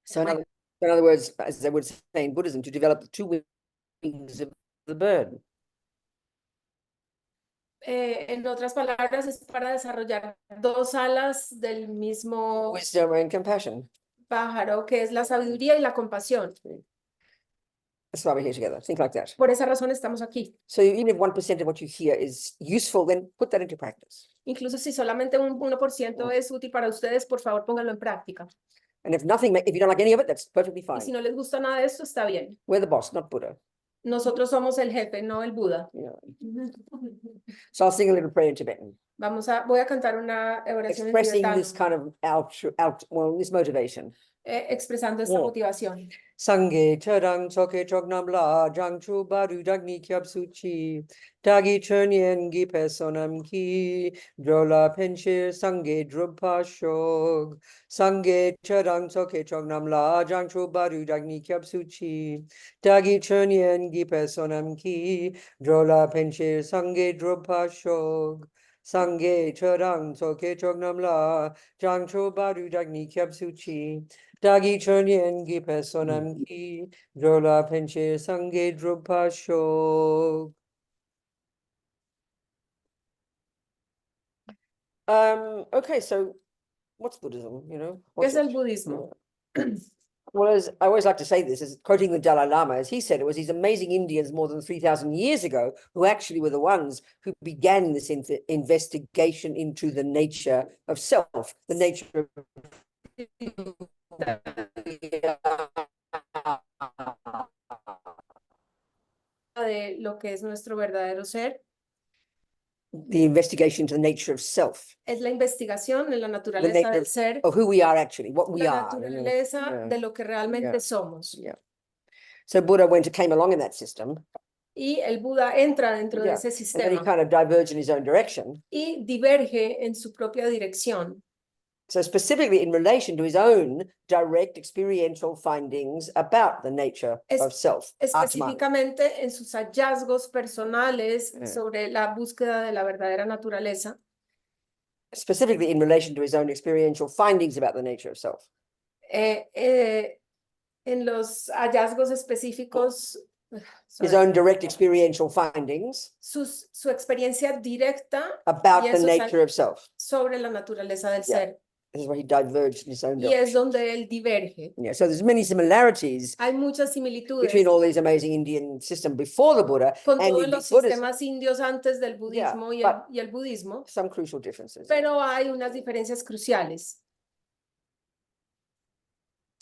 So in other words, as they would say in Buddhism, to develop the two wings of the bird. En otras palabras, es para desarrollar dos alas del mismo Wisdom and compassion. pájaro, que es la sabiduría y la compasión. That's why we're here together. Think like that. Por esa razón estamos aquí. So even if 1% of what you hear is useful, then put that into practice. Incluso si solamente un 1% es útil para ustedes, por favor, pónganlo en práctica. And if you don't like any of it, that's perfectly Y si fine. no les gusta nada de esto, está bien. We're the boss, not Buddha. Nosotros somos el jefe, no el Buda. Yeah. So I'll sing a little prayer in Tibetan, Voy a cantar una oración en expressing tibetano, this kind of this motivation. Expresando esta motivación. Sangye chadang soke chognam la jangchu baru dagni kyab suchi dagi chernyen gi pesonam ki drola penshir sangye druppa shog sangye chadang soke chognam la jangchu baru dagni kyab suchi dagi chernyen gi pesonam ki drola penshir sangye druppa shog sangye chadang soke chognam la jangchu baru dagni kyab suchi Dagi chonyen gi pesonam ki drola penche sange drupa shog. Okay, so what's Buddhism? ¿Qué es el budismo? Well, as I always like to say this, is quoting the Dalai Lama, as he said, it was these amazing Indians more than 3,000 years ago who actually were the ones who began this investigation into the nature of self, the nature of de lo que es nuestro verdadero ser. the investigation into the nature of self. Es la investigación en la The naturaleza nature del ser, of who we are actually, what we la are. naturaleza Yeah. de lo que realmente Yeah. somos. Yeah. So Buddha came along in that system. Y el Buda entra dentro de Yeah. ese And then he sistema kind of diverged in his own direction. y diverge en su propia dirección. So specifically in relation to his own direct experiential findings about the nature of self. Atman. Específicamente en sus hallazgos personales Yeah. sobre la búsqueda de la verdadera naturaleza. Specifically in relation to his own experiential findings about the nature of self. En los hallazgos específicos, His own direct experiential findings su experiencia directa about y the esos nature of self. sobre la naturaleza del Yeah. ser. This is where he diverged in his own Y es direction. donde él diverge. Yeah, so there's many similarities Hay muchas similitudes between all these amazing Indian systems before the Buddha con and todos in los Buddhism. sistemas indios antes del budismo Yeah, y el budismo, Some crucial differences. pero hay unas diferencias cruciales.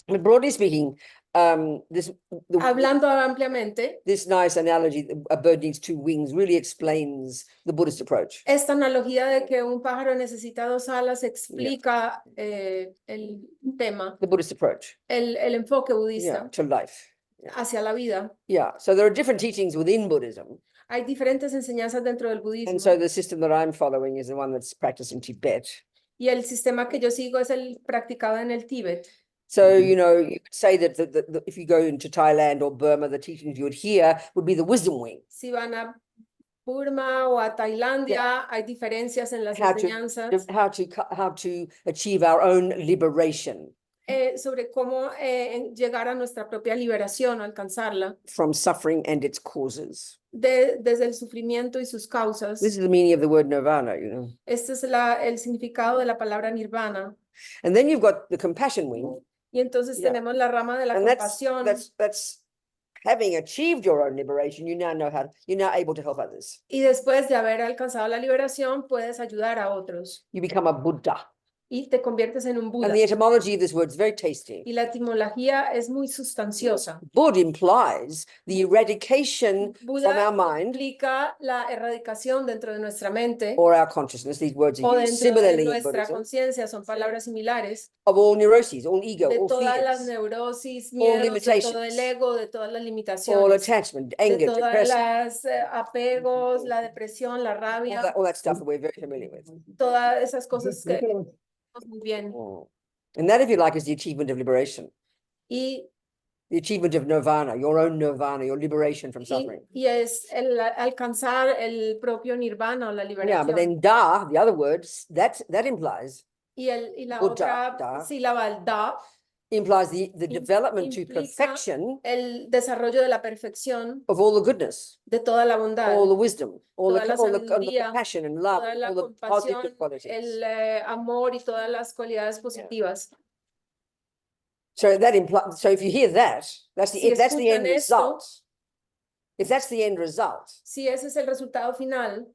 But broadly speaking, Hablando ampliamente, this nice analogy, a bird needs two wings, really explains the Buddhist approach. esta analogía de que un pájaro necesita dos alas explica el tema, The Buddhist approach. el enfoque budista To life. hacia la vida. Yeah, so there are different teachings within Buddhism. Hay diferentes enseñanzas dentro del budismo. And so the system that I'm following is the one that's practiced in Tibet. Y el sistema que yo sigo es el practicado en el Tíbet. So, you could say that if you go into Thailand or Burma, the teachings you would hear would be the wisdom wing. Si van a Burma o a Tailandia, hay diferencias en las enseñanzas How to achieve our own liberation sobre cómo llegar a nuestra propia liberación, alcanzarla, from suffering and its causes. desde el sufrimiento y sus causas. This is the meaning of the word nirvana, Este es el significado de la palabra nirvana. And then you've got the compassion wing. Y entonces tenemos la rama de la And compasión. that's having achieved your own liberation, you're now able to help others. Y después de haber alcanzado la liberación, puedes ayudar a otros. You become a Buddha. Y te conviertes en un Buda. And the etymology of this word is very tasty. Y la etimología es muy sustanciosa. Bud implies the eradication from our mind implica la erradicación dentro de nuestra mente or our consciousness. These words o are used dentro de similarly in nuestra Buddhism. conciencia, son palabras similares, Of all neuroses, all ego, de all todas las fears, neurosis, all miedos, de limitations, todo el ego, de todas las all limitaciones, attachment, de anger, todas depression, las apegos, la depresión, la rabia, all that stuff that we're very familiar with. todas esas cosas que conocemos muy bien. And that, if you like, is the achievement of liberation. Y The achievement of nirvana, your own nirvana, your liberation from suffering. y es el alcanzar el propio nirvana o la Yeah, but liberación. then da, the other words, that implies Y la Buddha, otra da. sílaba, el da, implies the development to implica perfection el desarrollo de la perfección, of all the goodness, de toda la bondad, all the wisdom, all toda la all the sabiduría, compassion and love, toda la all the positive compasión, qualities. el amor y todas las cualidades positivas. So that implies. So if you hear that, Si if that's the end escuchan esto, result. If that's the end result, si ese es el resultado final,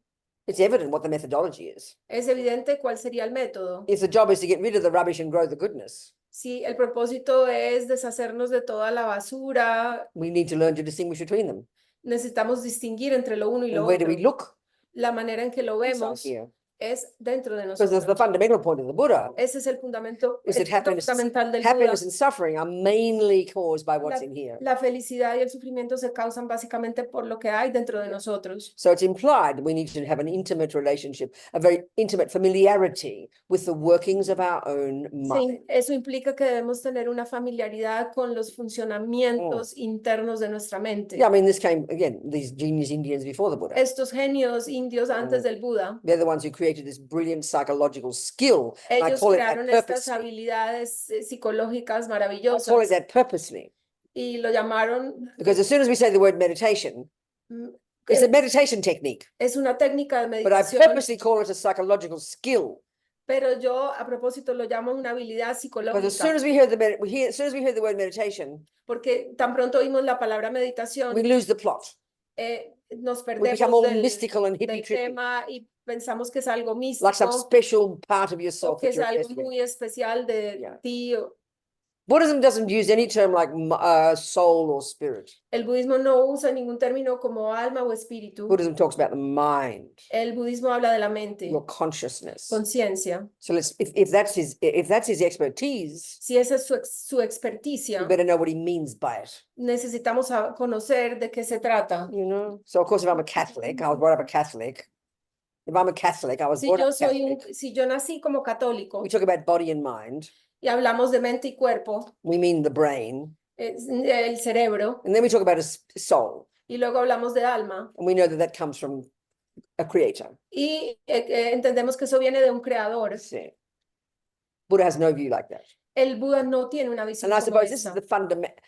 it's evident what the methodology is. es evidente cuál sería el método. If the job is to get rid of the rubbish and grow the goodness, Si el propósito es deshacernos de toda la basura, we need to learn to distinguish between them. necesitamos distinguir entre lo uno y And lo where do otro. we look? La manera en que lo Inside vemos here. es dentro de Because that's the nosotros. fundamental point of the Buddha Ese es el fundamento, is el that punto fundamental del Buda. happiness and suffering are mainly caused by what's in here. La felicidad y el sufrimiento se causan básicamente por lo que hay dentro de nosotros. So it's implied we need to have an intimate relationship, a very intimate familiarity with the workings of our own mind. Sí, eso implica que debemos tener una familiaridad con los funcionamientos internos de nuestra mente. Yeah, I mean, this came again, these genius Indians before the Buddha. Estos genios indios antes del Buda, They're the ones who created this brilliant psychological skill. And I ellos call it that crearon estas purposely. habilidades psicológicas I call it maravillosas that purposely. y lo llamaron, Because as soon as we say the word meditation, it's a meditation technique. es una técnica de But I meditación, purposely call it a psychological skill. pero yo a propósito lo llamo una habilidad Because as soon psicológica, as we heard as soon as we heard the word meditation, porque tan pronto oímos la palabra we meditación, lose the plot. nos We become perdemos all del, mystical and hippie del trippy, tema y pensamos que es algo like some místico special part of o yourself que that es you're algo obsessed with. muy especial de Yeah. ti. Buddhism doesn't use any term like soul or spirit. El budismo no usa ningún término como alma o espíritu. Buddhism talks about the mind, El budismo habla de la mente, your consciousness. conciencia. So if that's his expertise, Si esa es su you experticia, better know what he means by it. necesitamos conocer de qué se trata. You know. So of course, if I'm a Catholic, I was brought up a Catholic. If I'm a Catholic, I was Si brought yo up soy Catholic. si yo nací como católico We talk about body and mind. y hablamos de mente y cuerpo, We mean the brain, el cerebro, and then we talk about a soul, y luego hablamos de alma, and we know that comes from a creator. y entendemos que eso viene de un creador. See. Buddha has no view like that. El Buda no tiene una visión And I como suppose this is esta.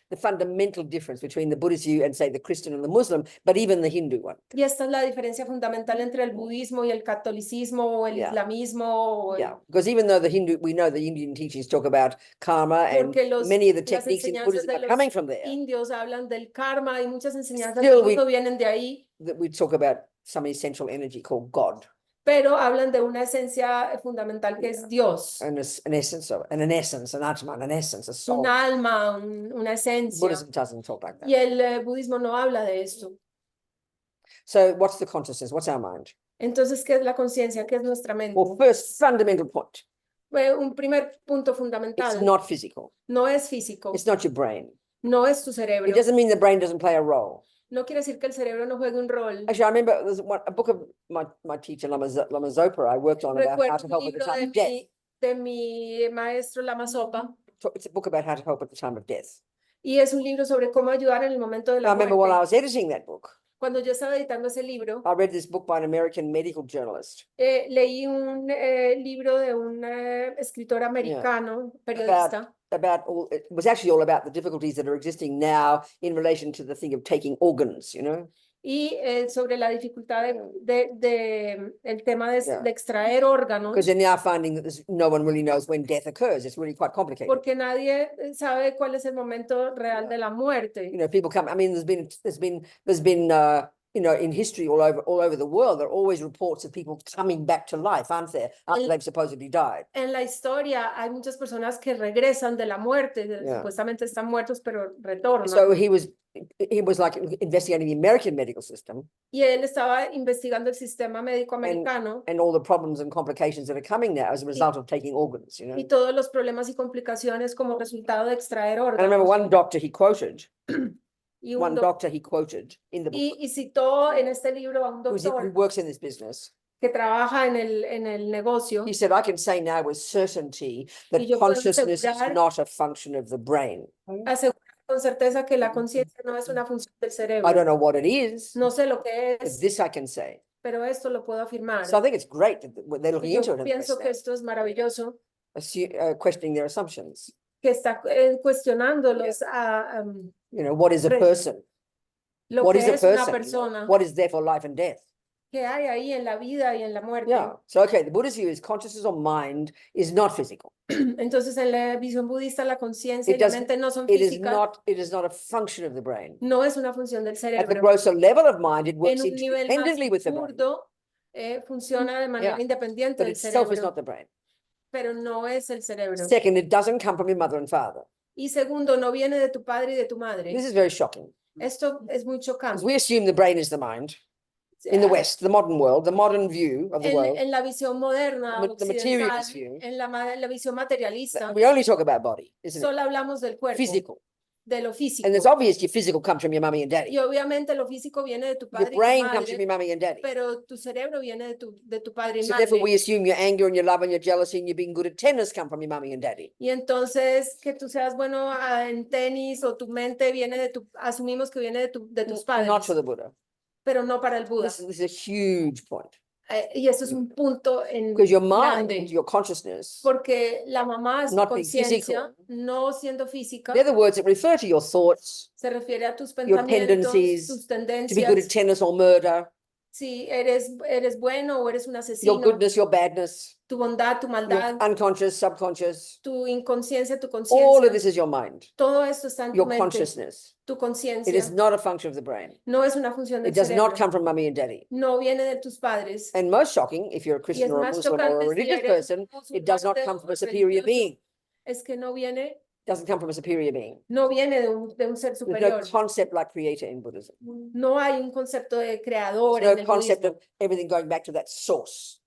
the fundamental difference between the Buddhist view and, say, the Christian and the Muslim, but even the Hindu one. Y esta es la diferencia fundamental entre el budismo y el catolicismo o el Yeah. islamismo. O Yeah, because even though we know the Indian teachings talk about karma, and Porque many of the las techniques in enseñanzas Buddhism de are los coming from there, indios hablan del karma y muchas enseñanzas Still del mundo vienen de ahí, that we talk about some essential energy called God, pero hablan de una esencia fundamental que es Dios, and an essence, an atman, an essence, a soul. un alma, una esencia. Buddhism doesn't talk like that. Y el budismo no habla de esto. So what's the consciousness? What's our mind? Entonces, ¿qué es la conciencia? ¿Qué es nuestra mente? Well, first fundamental point, Un primer punto it's fundamental, not physical. no es físico, It's not your brain. no es tu cerebro. It doesn't mean the brain doesn't play a role. No quiere decir que el cerebro no juegue un rol. Actually, I remember there's a book of my teacher, Lama Zopa, I worked on about how Recuerdo to un help at the libro time of death. de mi maestro Lama Zopa, It's a book about how to help at the time of death. y es un libro sobre cómo ayudar en el momento de I la remember while I muerte. was editing that book, Cuando yo estaba editando ese libro, I read this book by an American medical journalist leí un libro de un escritor americano, periodista, it was actually all about the difficulties that are existing now in relation to the thing of taking organs, you know. y sobre la dificultad el tema Yeah. de extraer órganos, Because they're now finding that no one really knows when death occurs. It's really quite complicated. porque nadie sabe cuál es el momento real de la muerte. You know, people come. I mean, there's been you know, in history all over the world, there are always reports of people coming back to life, aren't there? After they've supposedly died. En la historia hay muchas personas que regresan de la muerte, Yeah. supuestamente están muertos, pero retornan. So he was like investigating the American medical system Y él estaba investigando el sistema médico americano and all the problems and complications that are coming now as a result of taking organs, you know. y todos los problemas y complicaciones como resultado de extraer And I remember órganos. one doctor he quoted, Y, one doctor he quoted in the book, y citó en este libro a un who doctor works in this business. que trabaja en el negocio. He said, I can say now with certainty that Y yo puedo consciousness is asegurar- not a function of the brain. Asegurar con certeza que la conciencia no es una función del I cerebro. don't know what it is, No sé lo que but es, this I can say. pero esto lo puedo afirmar. So I think it's great that they're Y looking yo into it and pienso que esto es maravilloso, questioning their assumptions. que está cuestionándolos a what is a person? lo What que is a es una person? persona, What is therefore life and death? que hay ahí en la vida y en la muerte. Yeah. So, okay, the Buddhist view is consciousness or mind is not physical. Entonces, en la visión budista, la conciencia y It la doesn't, mente no son it is físicas, not a function of the brain. no es una función del At the cerebro. grosser level of mind, it En works un nivel más independently with the brain. burdo, funciona de manera Yeah. independiente But del itself is cerebro, not the brain. pero no es el cerebro. Second, it doesn't come from your mother and father. Y segundo, no viene de tu padre y de tu madre. This is very shocking Esto es muy because chocante. we assume the brain is the mind in the West, the modern world, the modern view of the world. En la visión moderna, The materialist occidental, view. en la visión materialista, We only talk about body, isn't it? solo hablamos del cuerpo, Physical. de lo físico. And it's obvious your physical comes from your mummy and daddy. Y obviamente lo físico viene de tu Your padre y tu brain comes from madre, your mummy and daddy. pero tu cerebro viene de tu padre y So therefore we madre. assume your anger and your love and your jealousy and your being good at tennis come from your mummy and daddy. Y entonces que tú seas bueno en tenis o tu mente viene asumimos que viene de tus Not padres, for the Buddha. pero no para el Buda. This is a huge point. Y eso es un punto Because your mind, grande, your consciousness, porque la mamá es not being conciencia, physical, no siendo física, they're the words that refer to your thoughts, se refiere a tus your pensamientos, tendencies, tus to be good at tendencias, tennis or murder, si eres bueno o eres un your asesino, goodness, your badness, tu bondad, tu your maldad, unconscious, subconscious. tu inconsciencia, tu All of conciencia, this is your mind, todo esto está en tu your mente, consciousness. tu It conciencia, is not a function of the brain. no es una función del It does not cerebro, come from mummy and daddy. no viene de tus padres. And most shocking, if you're a Y Christian es or a más Muslim or a chocante si religious eres person, it does not come from a superior being. es que no viene Doesn't come from a superior being. no viene de un ser There's no superior. concept like creator in Buddhism. No hay un concepto de creador There's en no el concept budismo. of everything going back to that source.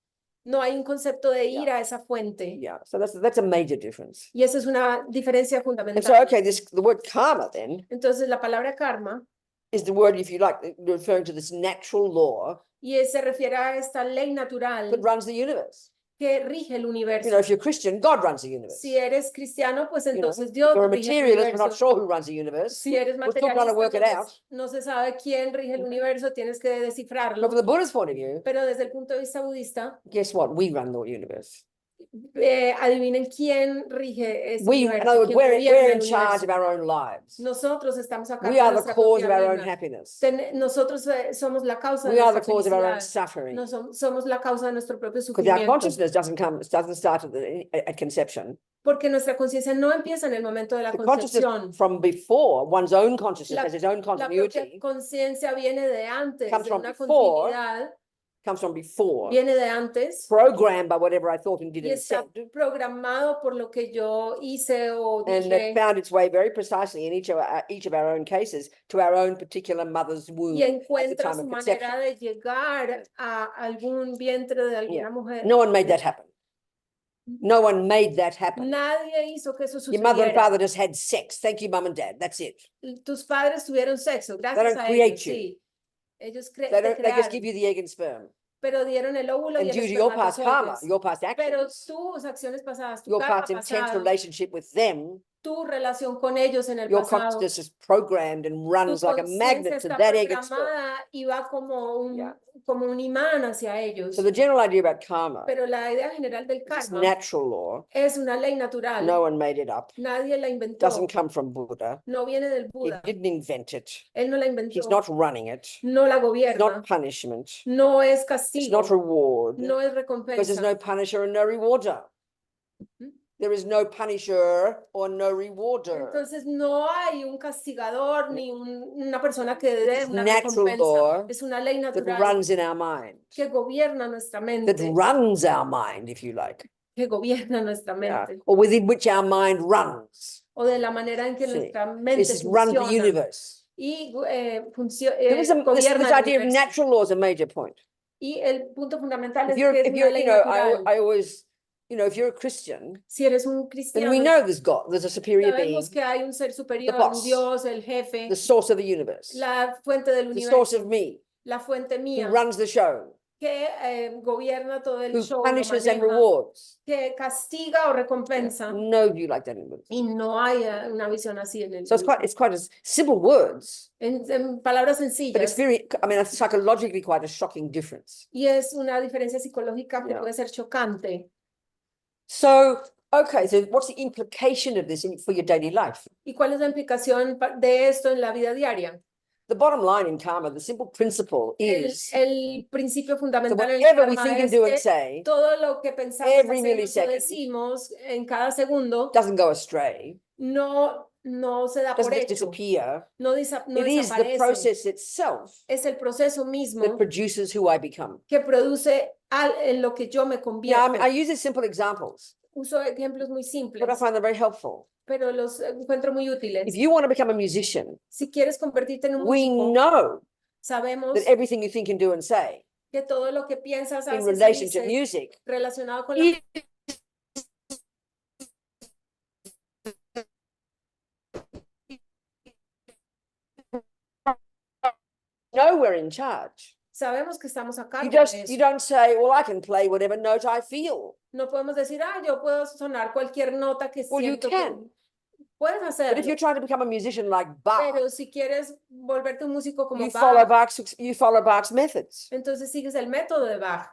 No hay un concepto de ir a esa fuente. Yeah, so that's a major difference. Y esa es una diferencia And so, fundamental. okay, the word karma then Entonces, la palabra karma, is the word, if you like, referring to this natural law se refiere a esta ley natural that runs the universe. que rige el You know, universo. if you're Christian, God runs the universe. Si eres cristiano, pues You know, entonces if Dios you're a rige el materialist, we're not universo. sure who runs the universe. Si eres We're still trying to materialista, work it out. entonces no se sabe quién rige el universo, tienes que But descifrarlo. from the Buddhist point of view, Pero desde el punto de vista budista, guess what? We run the universe. adivinen quién rige ese We, in universo, other words, quién we're gobierna in el charge universo. of our own lives. Nosotros estamos a We cargo de are the nuestra cause propia of our own vida. happiness. Nosotros somos la causa de We are the nuestra cause of our own felicidad. suffering. No somos la causa de nuestro propio Because our sufrimiento. consciousness doesn't start at conception. Porque nuestra conciencia no empieza en el momento de la The consciousness concepción. from before, one's own consciousness La, has its own la propia continuity, conciencia viene de antes, comes de from una before, continuidad, comes from before, viene de antes programmed by whatever I thought and did y and está said, programado por lo que yo hice o and it dije found its way very precisely in each of our own cases to our own particular mother's womb y at the encuentra time su of conception. manera de llegar a algún vientre de alguna Yeah. mujer. No one made that happen. No one made that happen. Nadie hizo que eso Your mother and sucediera. father just had sex. Thank you, mum and dad. That's it. Tus padres tuvieron sexo, They gracias don't a create ellos, you. sí. Ellos They te just give crearon, you the egg and sperm. pero dieron el óvulo y And el due to your past karma, espermatozoides. your past Pero actions, tus acciones pasadas, tu your karma past intense pasado, relationship with them, tu relación con ellos en el your pasado, consciousness is programmed and tu runs like a conciencia magnet to está that egg and sperm. programada y va Yeah. como un imán hacia ellos. So the general idea about karma Pero la idea general del is karma natural law. es una ley natural. No one made it up. Nadie la inventó. Doesn't come from Buddha. No viene del He Buda. didn't invent it. Él no la He's inventó. not running it. No la It's gobierna. not punishment. No es It's castigo. not reward. No es Because there's recompensa. no punisher and no rewarder. There is no punisher or no rewarder. Entonces no hay un castigador ni una persona que dé It's una natural recompensa. law Es una ley that natural runs in our mind. que gobierna nuestra That mente. runs our mind, if you like. Que gobierna nuestra Yeah. mente. Or within which our mind runs. O de la manera en que Sí. nuestra mente This runs the funciona. universe. Y This gobierna el idea of universo. natural law is a major point. Y el punto fundamental If es you're, que es if una you're, ley you know, natural. I always, you know, if you're a Christian, Si eres un then cristiano, we know there's God, there's a superior being, sabemos que hay un ser superior, boss, un Dios, el jefe, the source of the universe, la fuente del the source universo, of me, la fuente who mía, runs the show, que gobierna todo el who show, lo punishes and maneja, rewards. que castiga o recompensa. No view like that in Buddhism. Y no hay una visión así en el So it's quite as simple words, en palabras but sencillas. it's very, I mean, it's psychologically quite a shocking difference. Y es una diferencia psicológica que Yeah. puede ser chocante. So Okay, so what's the implication of this for your daily life? ¿Y cuál es la implicación de esto en la vida diaria? The bottom line in karma, the simple principle is El principio that fundamental en el whatever we karma think and es do and que say todo lo que pensamos, every hacemos o millisecond decimos en cada segundo doesn't go astray, no se da por doesn't just hecho, disappear. no It is the desaparece. process itself Es el proceso that mismo produces who I become. que produce en lo que yo me Now, convierto. I use these simple examples, Uso ejemplos muy but I simples, find them very helpful. pero los encuentro muy If útiles. you want to become a musician, Si quieres convertirte en un we músico, know sabemos that everything you think and do and say que todo lo que piensas, in haces y relation to dices music relacionado con la is know we're in charge. sabemos que estamos a You cargo just de you eso. don't say, well, I can play whatever note I feel. No podemos decir, yo puedo sonar cualquier nota que Well, you siento can. que puedes But if hacerlo, you're trying to become a musician like Bach, pero si quieres volverte un músico como you follow Bach, Bach's methods. entonces sigues el método de Bach.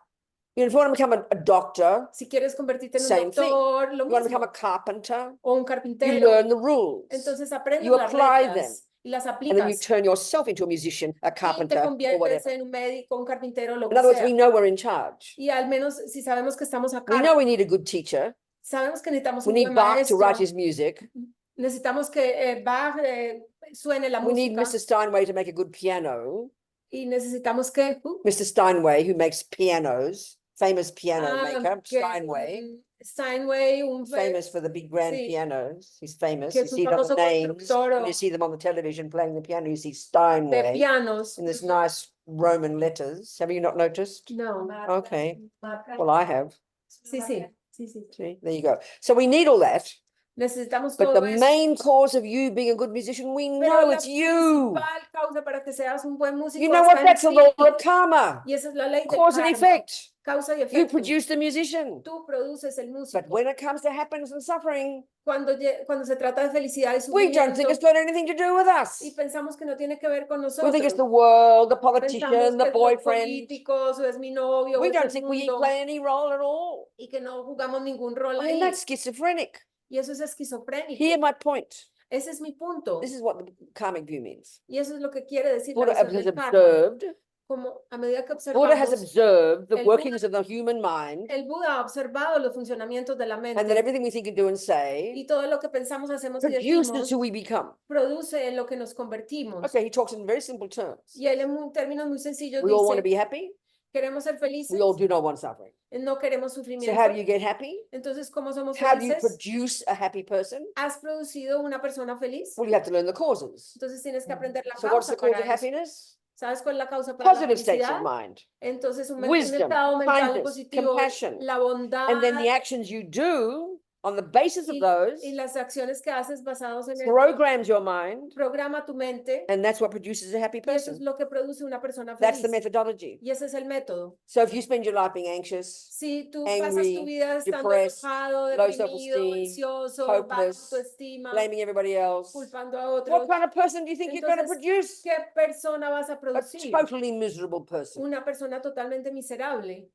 If you want to become a doctor, Si quieres convertirte en un same thing. doctor, lo You want to become mismo, a carpenter, o un you carpintero, learn the rules. entonces aprendes You las apply them. reglas y las And then you aplicas turn yourself into a musician, a y te carpenter, or conviertes whatever. en un médico, un carpintero, lo In que other words, we sea. know we're in charge. Y al menos si sabemos que estamos a We know cargo, we need a good teacher. sabemos que necesitamos We un need buen Bach to write maestro, his music. necesitamos que Bach suene la We need música Mr. Steinway to make a good piano. y necesitamos que Mr. Steinway, who makes pianos, famous piano maker, que Steinway, Steinway, famous for the big grand sí, pianos. He's famous. que You es un see it on the famoso names. constructor When you see them on the television playing the piano, you see de Steinway pianos. in this nice Roman letters. Have you not noticed? No. Okay. Well, I have. Sí, sí, sí, sí. See, there you go. So we need all that. Necesitamos But todo the eso. main cause of you being a good musician, we Pero know la it's you. principal causa para que seas un buen músico You know está what? en That's the ti. law of karma. Y esa es la ley del Cause and karma. effect. Causa y You efecto. produce the musician. Tú produces el músico. But when it comes to happiness and suffering, Cuando se trata de felicidad y we don't think sufrimiento it's got anything to do with y us. pensamos que no tiene que ver con We think it's nosotros. the world, the Pensamos politician, que the es los boyfriend. políticos o es mi novio o We es don't el think we mundo play any role at all. y que no jugamos ningún rol I mean, ahí. that's schizophrenic. Y eso es esquizofrénico. Hear my point. Ese es mi punto. This is what the karmic view means. Y eso es lo que quiere decir la Buddha visión has del karma. observed, Como a medida que Buddha has observamos, observed the el workings of the human mind, el Buda ha observado los funcionamientos de la and that mente everything we think and do and say y todo lo que pensamos, hacemos y produces decimos who we become. produce en lo que nos convertimos. Okay, he talks in very simple terms. Y él en términos muy sencillos We all want to dice, be happy. queremos ser felices, We all do not want suffering. no queremos So sufrimiento. how do you get happy? Entonces, ¿cómo somos How do you felices? produce a happy person? ¿Has producido una persona feliz? Well, you have to learn the causes. Entonces tienes que aprender la So what's causa the cause para of eso. happiness? ¿Sabes cuál es la causa para la Positive states felicidad? of mind, Entonces, un wisdom, estado mental kindness, positivo, compassion. la bondad And then the actions you do on the basis of y those las acciones que haces basados en eso, programs your mind, programa tu mente and that's what produces a happy y eso es person. lo que produce una persona That's the feliz. methodology. Y ese es el método. So if you spend your life being anxious, Si tú pasas tu angry, vida estando depressed, enojado, low deprimido, self-esteem, ansioso, baja hopeless, autoestima, blaming everybody else, culpando a what otros, kind of person do you think you're going to entonces, produce? ¿qué persona vas a A producir? totally miserable person. Una persona totalmente miserable.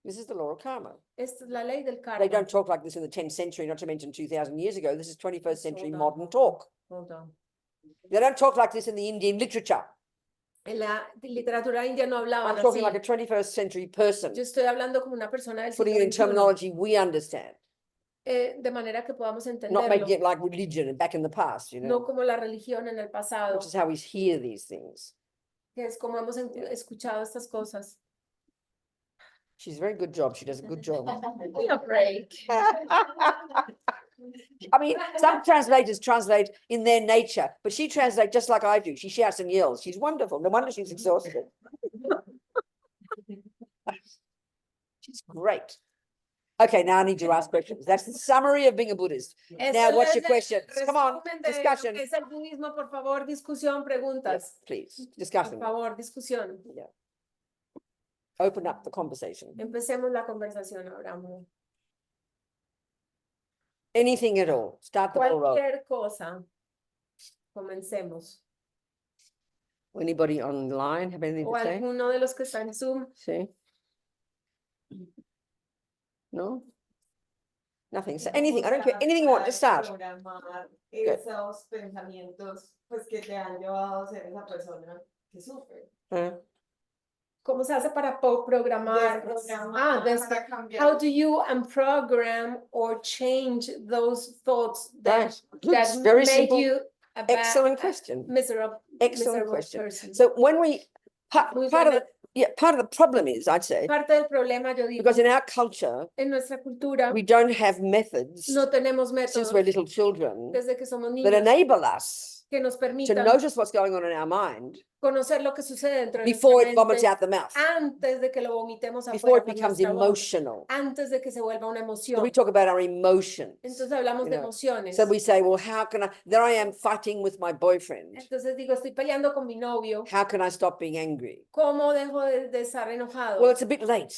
This is the law of karma. Esta es la ley del They karma. don't talk like this in the 10th century, not to mention 2000 years ago. This is 21st century Hold on. modern talk. Hold on. They don't talk like this in the Indian literature. En la literatura india no hablaban I'm talking así. like a 21st century person, Yo estoy hablando como una persona del putting siglo it in XXI, terminology we understand, de manera que podamos not entenderlo, making it like religion back in the past, you no know, como la religión en el pasado, which is how we hear these things. que es como hemos escuchado estas cosas. She's a very good job. She does a good job. Give a break. I mean, some translators translate in their nature, but she translates just like I do. She shouts and yells. She's wonderful. No wonder she's exhausted. She's great. Okay, now I need to ask questions. That's the summary of being a Buddhist. Now, what's your questions? Come on, Resumen de lo discussion. que es el budismo, por favor, discusión, preguntas. Yes, please, Por discussion. favor, discusión. Yeah. Open up the conversation. Empecemos la conversación ahora, amor. Anything at all. Start the ball rolling. Cualquier cosa. Comencemos. Anybody online have anything O to say? alguno de los que están en Zoom. See? No? Nothing. So ¿Cómo anything. I don't care. Anything you want. Just start. Programar esos pensamientos, pues, que te han llevado a ser esa persona que sufre. ¿Cómo se hace para programar? Desprogramar, Des- para cambiar. How do you unprogram or change those thoughts that, Right. Good. that Very made simple. you a Excellent question. miserable Excellent question. person? So when we Muy part of buena. part of the problem is, I'd say, Parte del problema, yo digo, because in our culture en nuestra cultura we don't have methods no tenemos since we're métodos little children desde que somos that niños enable us que nos to permitan notice what's going on in our mind conocer lo que sucede dentro de before nuestra it vomits mente out the mouth, antes de que lo vomitemos before afuera it por becomes nuestra boca, emotional. antes de que se vuelva una So emoción. we talk about our emotions. Entonces hablamos you de know. emociones. So we say, well, how can I? There I am fighting with my boyfriend. Entonces digo, estoy peleando con mi novio. How can I stop being angry? ¿Cómo dejo de estar enojado? Well, it's a bit late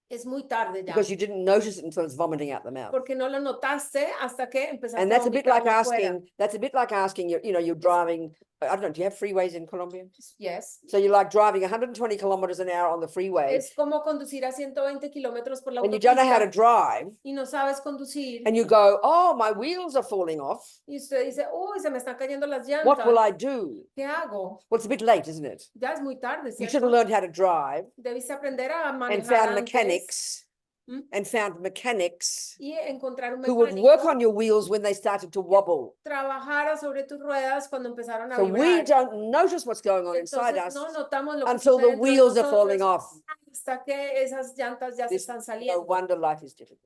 Es muy tarde ya. because you didn't notice it until it's vomiting out the mouth. Porque no lo notaste hasta que empezaste And a that's a bit like vomitarlo afuera. asking, that's a bit like asking, you're driving, I don't know, do you have freeways in Colombia? Yes. So you're like driving 120 kilometers an hour on the freeway Es como conducir a 120 kilómetros por la and you don't know how to autopista drive y no sabes conducir. and you go, oh, my wheels are falling off. Y usted dice, uy, se me están cayendo las What will llantas. I do? ¿Qué hago? Well, it's a bit late, isn't it? Ya es muy tarde, You should have ¿cierto? learned how to drive Debiste aprender a and manejar found antes mechanics ¿Mm? and found mechanics y encontrar un who would work mecánico on your wheels when they started to wobble. trabajara sobre tus ruedas cuando empezaron a So we vibrar. don't notice what's going on inside Entonces us no notamos lo que until sucede the dentro de wheels are falling nosotros off. hasta que esas llantas ya se This, están no saliendo. wonder life is difficult.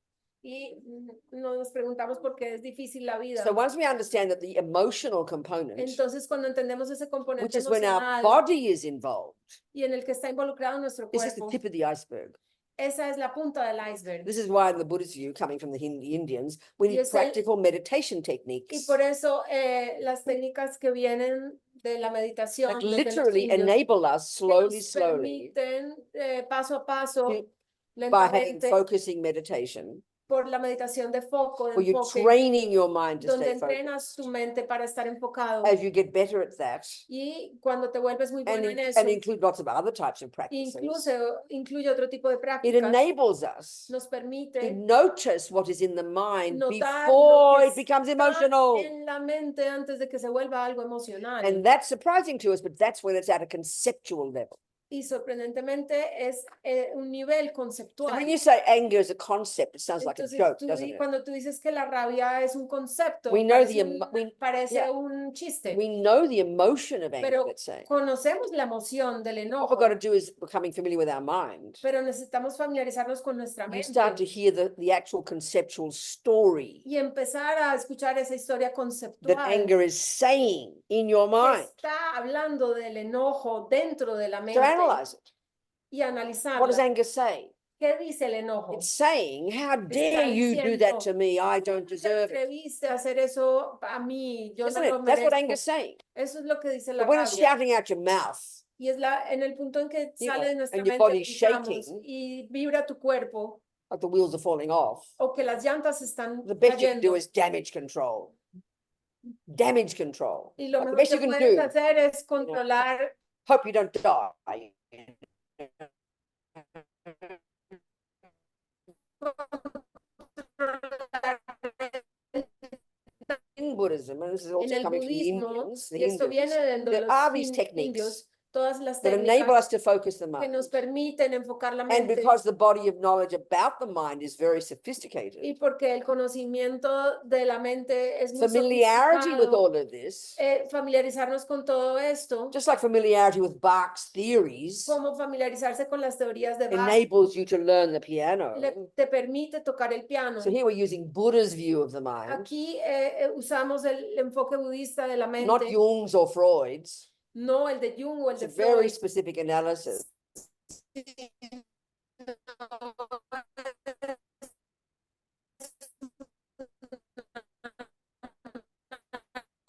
Y nos preguntamos por qué es difícil la vida. So once we understand that the emotional component, Entonces cuando entendemos ese which componente is when our emocional body is involved, y en el que está involucrado nuestro is just the cuerpo, tip of the iceberg. esa es la punta del iceberg. This is why in the Buddhist view, coming from the Indians, we Y need es el- practical meditation Y techniques por eso las técnicas que vienen de la meditación that desde los literally indios, enable us que nos slowly, permiten paso a paso, to- by having lentamente, focusing meditation, por la meditación de foco, de where you're enfoque, training your mind to donde stay focused. entrenas tu mente para estar enfocado. As you get better at that, Y cuando te vuelves muy bueno en eso, and include lots of other types of practices, incluye otro tipo de it prácticas, enables us nos to permite notice what is in the mind notar before lo it que becomes está emotional. en la mente antes de que se vuelva algo emocional. And that's surprising to us, but that's when it's at a conceptual level. Y sorprendentemente es un nivel So conceptual. when you say anger is a concept, it sounds like a Entonces, joke, doesn't it? cuando tú dices que la rabia es un concepto, We know parece, the parece yeah. un chiste, We know the emotion of anger, pero let's say. conocemos la emoción del What enojo, we've got to do is becoming familiar with our mind. pero necesitamos familiarizarnos con nuestra You start to mente hear the actual conceptual story y empezar a escuchar esa historia that conceptual anger is saying in your que mind. está hablando del enojo dentro de la So mente analyze it. y What does analizarla. anger say? ¿Qué dice el enojo? It's saying, how dare you do that to me? I don't ¿Te deserve it. atreviste a hacer eso a mí? Yo no Isn't lo it? That's what anger's merezco. saying. Eso es lo que dice la But when it's rabia. shouting out your mouth, Y es en el punto en que You sale know, de nuestra and your mente, body's gritamos, shaking. y vibra tu cuerpo, like the wheels are falling off, o que las llantas están the best you can do cayendo. is damage control. Damage control. Y lo Like the mejor best que you can puedes do. hacer es controlar Hope you don't die. In Buddhism, and this is en also el coming from the budismo, Indians, the y esto Hindus, viene de there los are these indios, techniques todas las that enable us técnicas to focus the que mind. nos permiten enfocar la And mente. because the body of knowledge about the mind is very Y sophisticated, porque el conocimiento de la mente es muy familiarity with sofisticado, all of this, familiarizarnos con todo esto, just like familiarity with Bach's theories, como familiarizarse con las teorías de Bach, enables you to learn the piano. te permite tocar el piano. So here we're using Buddha's view of the mind, Aquí usamos el enfoque budista de la not mente, Jung's or Freud's. no el de Jung o el It's a de very Freud. specific analysis.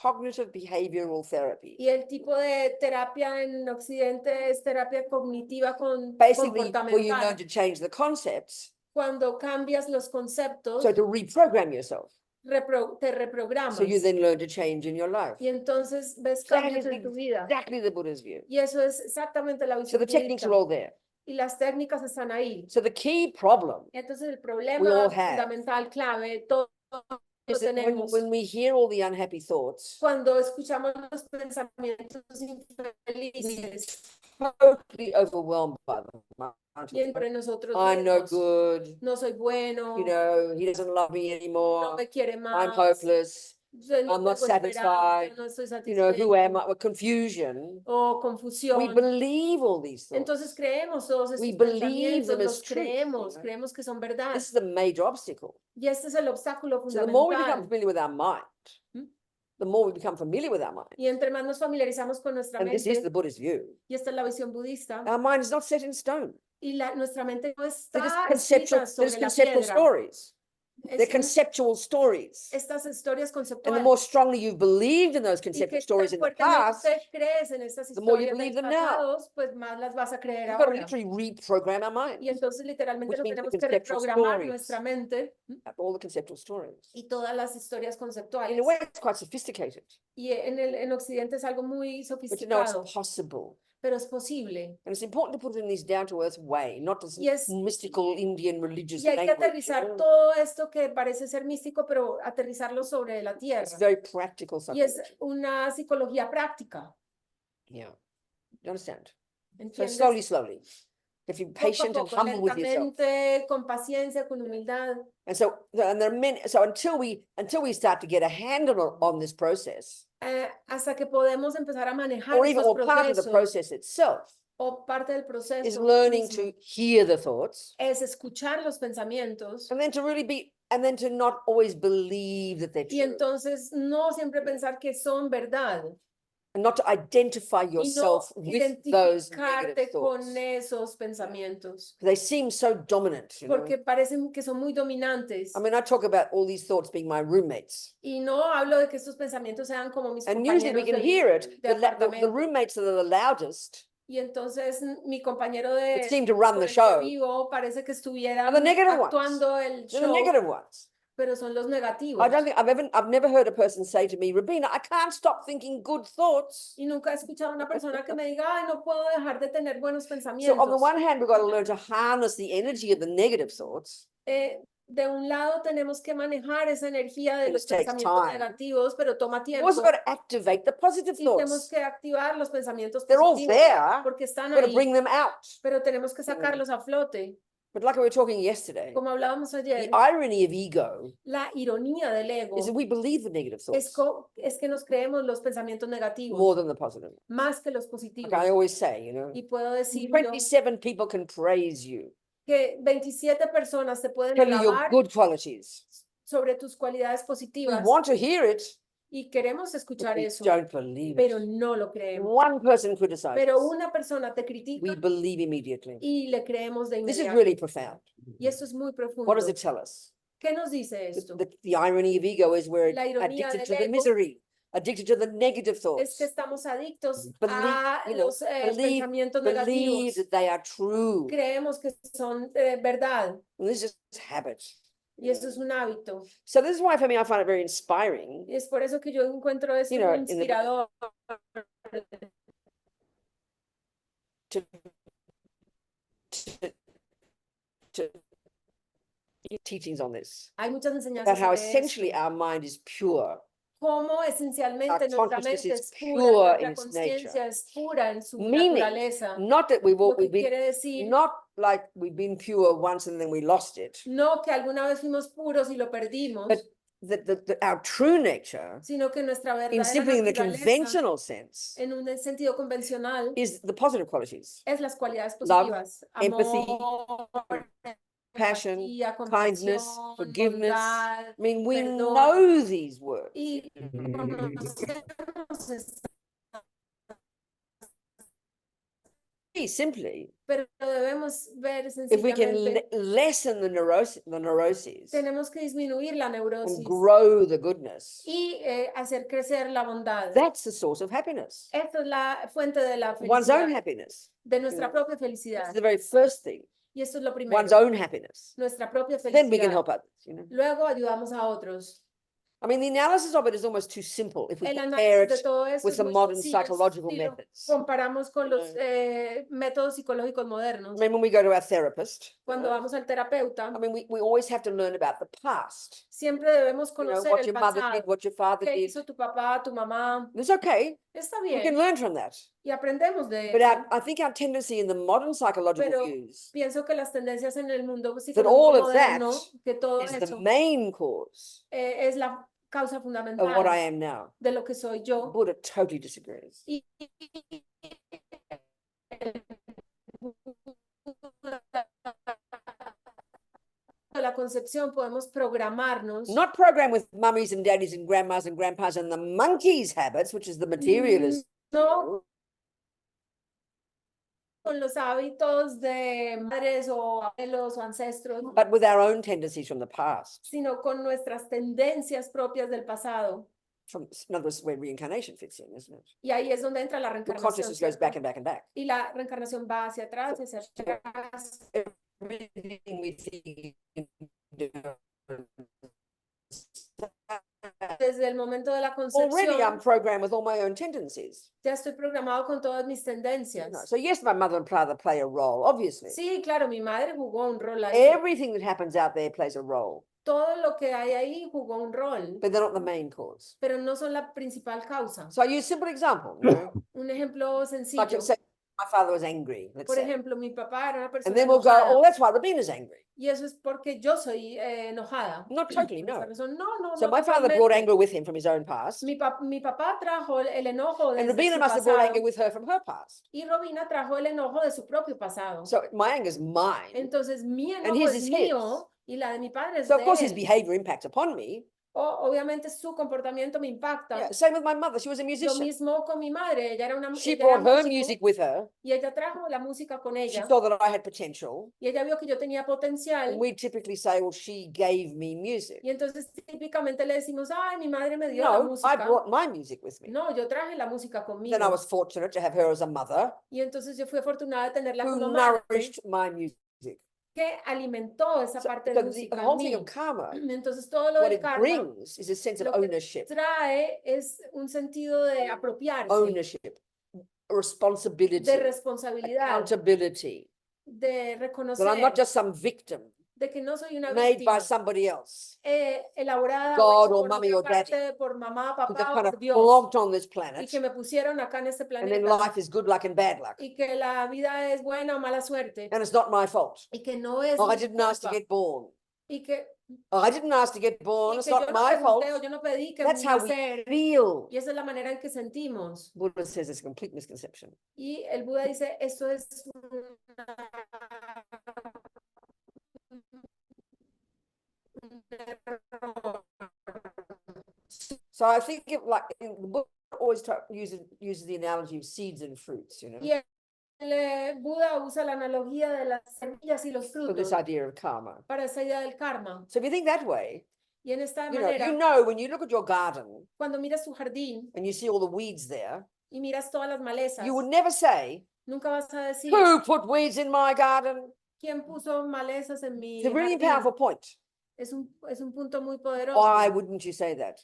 Cognitive behavioral therapy. Y el tipo de terapia en Occidente es terapia cognitiva Basically, where you learn comportamental. to change the concepts, Cuando cambias los conceptos, so to reprogram yourself. te reprogramas. So you then learn to change in your life. Y entonces ves That cambios is en tu vida. exactly the Buddha's view. Y eso es exactamente la So visión the techniques are budista. all there. y las técnicas están ahí. So the key problem Entonces el we problema all have fundamental, clave, todos lo is that tenemos. when we hear all the unhappy thoughts, Cuando escuchamos los pensamientos we infelices totally overwhelmed by them. aren't y we? entre nosotros I'm no mismos, good. no soy bueno, You know, he doesn't love me no anymore. me quiere I'm más, hopeless. yo no I'm not tengo esperanza, satisfied. no estoy You know, who am satisfecho, I? Well, confusion. o We confusión. believe all these thoughts. Entonces creemos todos We estos believe pensamientos, them as los truth, you creemos, know. creemos que son verdad. This is the major obstacle. Y este es el obstáculo So the more we become fundamental. familiar with our mind, ¿Mm? the more we become familiar with our mind. Y entre más nos familiarizamos con nuestra And this is the mente, Buddhist view. y esta es la visión budista, Our mind is not set in stone. y nuestra mente no They're just está conceptual, escrita they're just sobre la conceptual piedra. stories. They're Es un- conceptual stories. estas historias And the conceptuales. more strongly you've believed in those Y conceptual que stories tan in the past, fuertemente crees en estas the more you historias believe del them now. pasado, pues más las vas a creer We've got to ahora. literally reprogram our mind. Y entonces literalmente Which nos means the tenemos que conceptual reprogramar stories. nuestra mente All the conceptual stories. y todas las historias In conceptuales. a way, it's quite sophisticated, Y en Occidente es algo muy but you know sofisticado, it's possible. pero es posible. And it's important to put it in this down-to-earth way, not this Y es- mystical Indian religious Y hay que language. aterrizar you know. todo esto que parece ser místico, pero aterrizarlo sobre la It's tierra. very practical Y es psychology. una psicología práctica. Yeah. You understand? So ¿Entiendes? slowly. If you're Poco a patient and poco, humble with yourself. lentamente, con paciencia, con humildad. And there are many, so until we start to get a handle on this process, Hasta que podemos empezar a manejar or even estos or part of the procesos, process itself, o parte del is proceso learning mismo, to hear the thoughts es escuchar los pensamientos and then to really be, and then to not always believe that they're y true. entonces no siempre pensar que son verdad And not to identify y no yourself with those identificarte negative thoughts. con esos pensamientos, They seem so dominant, you know. porque parecen que son muy dominantes. I mean, I talk about all these thoughts being my roommates. Y no hablo de que estos pensamientos sean como mis And usually we compañeros can del- hear it. de The apartamento. roommates that are the loudest Y entonces mi compañero that de seem to run con the el que show vivo parece que estuvieran are the negative ones. actuando el They're the show, negative ones. pero son los negativos. I don't think I've never heard a person say to me, Rabina, I can't stop thinking good thoughts. Y nunca he escuchado a una persona que me diga, ay, no puedo dejar de tener buenos So on the pensamientos. one hand, we've got to learn to harness the energy of the negative thoughts. De un lado tenemos que manejar esa energía de It los takes pensamientos time. negativos, pero toma We've tiempo. also got to activate the positive Y tenemos thoughts. que activar los pensamientos They're all positivos, there. porque están We've got to ahí, bring them out. pero tenemos que sacarlos a flote. But like we were talking yesterday, Como hablábamos the ayer, irony of ego la ironía del ego is that we believe the negative es, thoughts es que nos creemos los pensamientos more negativos than the positive. más que los positivos. Like I always say, you know, Y puedo decir yo 27 people can praise you, que 27 personas te pueden tell you your alabar good qualities. sobre tus cualidades We positivas want to hear it, y queremos but escuchar we eso, don't believe pero it. no lo creemos. One person criticizes, Pero una persona te we critica believe immediately. y le creemos de This is inmediato. really profound. Y esto es muy What profundo. does it tell us? ¿Qué nos dice esto? The irony of ego is we're La ironía addicted del to the ego misery, addicted to the negative Es thoughts. que estamos adictos Believe, a you know, los believe pensamientos believe negativos. that they are true. Creemos que son verdad And this is just habit. y eso es un hábito. So this is why for me I find it very inspiring. Y es por eso que yo encuentro esto You know, muy in the- inspirador. to teachings on this Hay muchas about enseñanzas how sobre essentially esto. our mind is pure. Cómo esencialmente Our nuestra consciousness mente is es pura, pure nuestra in its conciencia es pura en su Meaning, naturaleza. Not that we've Lo que been, quiere decir not like we've been pure once and then we lost it, no que alguna vez fuimos puros y lo perdimos, but that our true nature, sino que nuestra in verdadera simply in the naturaleza, conventional sense, en un sentido convencional, is the positive qualities: es las cualidades Love, positivas. empathy, Amor, passion, empatía, kindness, compasión, forgiveness. bondad, I mean, we perdón. know these words. Y conocemos esta- Simply, pero debemos ver if we can sencillamente, lessen the neuroses tenemos que disminuir la and neurosis grow the goodness, y hacer crecer la bondad. that's the source of happiness, Esta es la fuente de la one's own felicidad, happiness. de nuestra know, propia That's felicidad. the very first thing, Y esto es lo one's primero, own happiness. nuestra propia Then we can felicidad. help others, you know. Luego ayudamos a otros. I mean, the analysis of it is almost too simple if we El compare análisis de it todo esto with es the muy modern sencillo psychological si lo methods. comparamos con los know. métodos psicológicos I modernos. mean, when we go to our therapist, Cuando vamos al terapeuta, I mean, we always have to learn about the past. siempre debemos You know, conocer what el your mother did, pasado. what your father ¿Qué did. hizo tu papá, tu mamá? It's okay. Está We can bien learn from that. y aprendemos de But eso. I think our tendency in the modern psychological Pero pienso pienso que las tendencias en el mundo that psicológico all of that moderno, que todo is the eso main cause es la causa of what fundamental I am now. de lo que soy yo. Buddha totally disagrees. Y la concepción podemos programarnos. Not program with mummies and daddies and grandmas and grandpas and the monkeys' habits, which is the materialist. No con los hábitos de madres o abuelos o ancestros, But with our own tendencies from the past. sino con nuestras tendencias propias del pasado. From, in other words, where reincarnation fits in, isn't it? Y ahí es donde entra la The reencarnación. consciousness goes ¿cierto? back and back and back. Y la reencarnación va hacia atrás, hacia atrás. Everything we think Desde el momento de la already I'm concepción, programmed with all my own tendencies. ya estoy programado con todas mis You know. tendencias. So yes, my mother and father play a role, obviously. Sí, claro, mi madre jugó un rol ahí. Everything that happens out there plays a role, Todo lo que hay ahí jugó un rol, but they're not the main cause. pero no son la principal causa. So I use a simple example, you know, Un ejemplo like sencillo. say my father was angry, let's Por say. ejemplo, mi papá era una And persona then we'll go, enojada. oh, that's why Rabina's angry. Y eso es porque yo soy enojada. Not totally, Por esa no. razón. No, no, So no my father brought totalmente. anger with him from his own past, Mi papá trajo el enojo and desde Rabina su must have brought pasado anger with her from her past. y Robina trajo el enojo de su propio pasado. So my anger is mine. Entonces mi And enojo his es is mío y la de mi padre es So of de course his él. behavior impacts upon me. Obviamente su comportamiento me impacta. Yeah, same with my mother. She was a Lo musician. mismo con mi madre, ella era una She ella era brought her músico, music with her. y ella trajo la música con She ella saw that I had potential. y ella vio que yo tenía potencial And we typically say, well, she gave me music. y entonces típicamente le decimos, ay, mi madre me dio la No, I música. brought my music with me. No, yo traje la música Then I conmigo. was fortunate to have her as a mother Y entonces yo fui afortunada de tenerla who como madre nourished my music. que alimentó esa So, parte so the musical whole en thing mí. of karma, Entonces todo lo what del it karma brings is a sense of lo que ownership. trae es un sentido de apropiarse, Ownership, responsibility, de responsabilidad, accountability. de That I'm reconocer not just some victim de que no soy una made by víctima somebody else elaborada God o hecha or por mommy otra or daddy, parte, por mamá, who got papá o kind of por Dios, plonked on this y planet, que me pusieron acá en este and then planeta life is good luck and bad luck. y que la vida es buena o mala suerte And it's not my fault. y que no es Oh, I mi didn't ask to culpa get born. y que, Oh, I didn't ask to get born. y It's que yo not no my fault. pregunté o yo no pedí que That's how we nacer. feel. Y esa es la manera en que sentimos. Buddha says it's a complete misconception. Y el Buda dice, esto es So I think like in the book always uses the analogy of seeds and fruits, you know. Y el Buda usa la analogía de las semillas y los For frutos this idea of karma. para esa idea del karma. So if you think that way, Y en esta you manera, know when you look at your garden cuando miras tu jardín and you see all the weeds there, y miras todas las malezas, you would never say, nunca vas a decir, who put weeds in my garden? ¿quién puso malezas en mi It's a really jardín? powerful point. Es un punto muy poderoso. Why wouldn't you say that?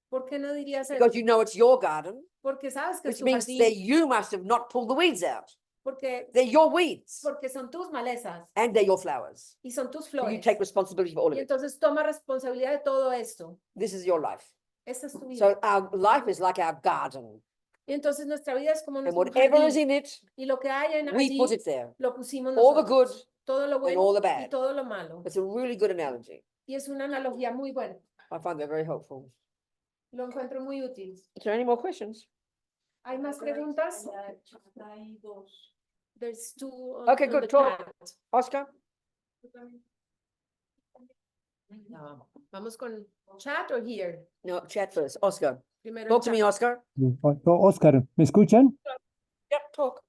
¿Por qué no dirías eso? Because you know it's your garden, Porque sabes que es which tu means that jardín, you must have not pulled the weeds out. porque They're your weeds son tus malezas and they're your flowers. y son tus So you flores. take responsibility for all of Y it. entonces toma responsabilidad de todo esto. This is your life. Esta es tu vida. So our life is like our garden. Y entonces nuestra vida es como And nuestro whatever is jardín. in it, Y lo que hay en we allí, put it there. lo pusimos All the good nosotros. Todo lo and bueno all the y bad. todo lo malo. It's a really good analogy. Y es una analogía muy buena. I find that very helpful. Lo encuentro muy útil. Is there any more questions? ¿Hay más preguntas? Hay dos. There's two Okay, on good. the Talk. chat. Oscar? Vamos con chat or here. No, chat first. Oscar. Primero Talk el to me, chat. Oscar. Oscar, ¿me escuchan? Yeah, talk.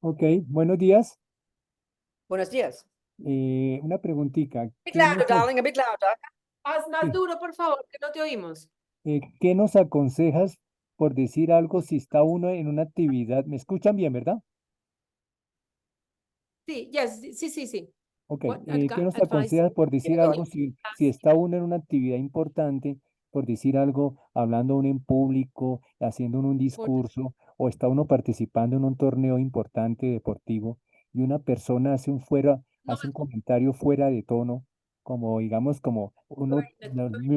Ok, buenos días. Buenos dias. Una preguntita. A bit louder, darling, a bit louder. Haz más Sí. duro, por favor, que no te oímos. ¿Qué nos aconsejas por decir algo si está uno en una actividad? ¿Me escuchan bien, verdad? Sí, yes, sí. Ok, What ¿qué nos advice? aconsejas por decir Yeah, algo si está uno en una actividad importante por decir algo, hablando uno en público, haciendo uno un discurso, o está uno participando en un torneo importante deportivo y una persona hace un comentario fuera de tono, como digamos, como uno,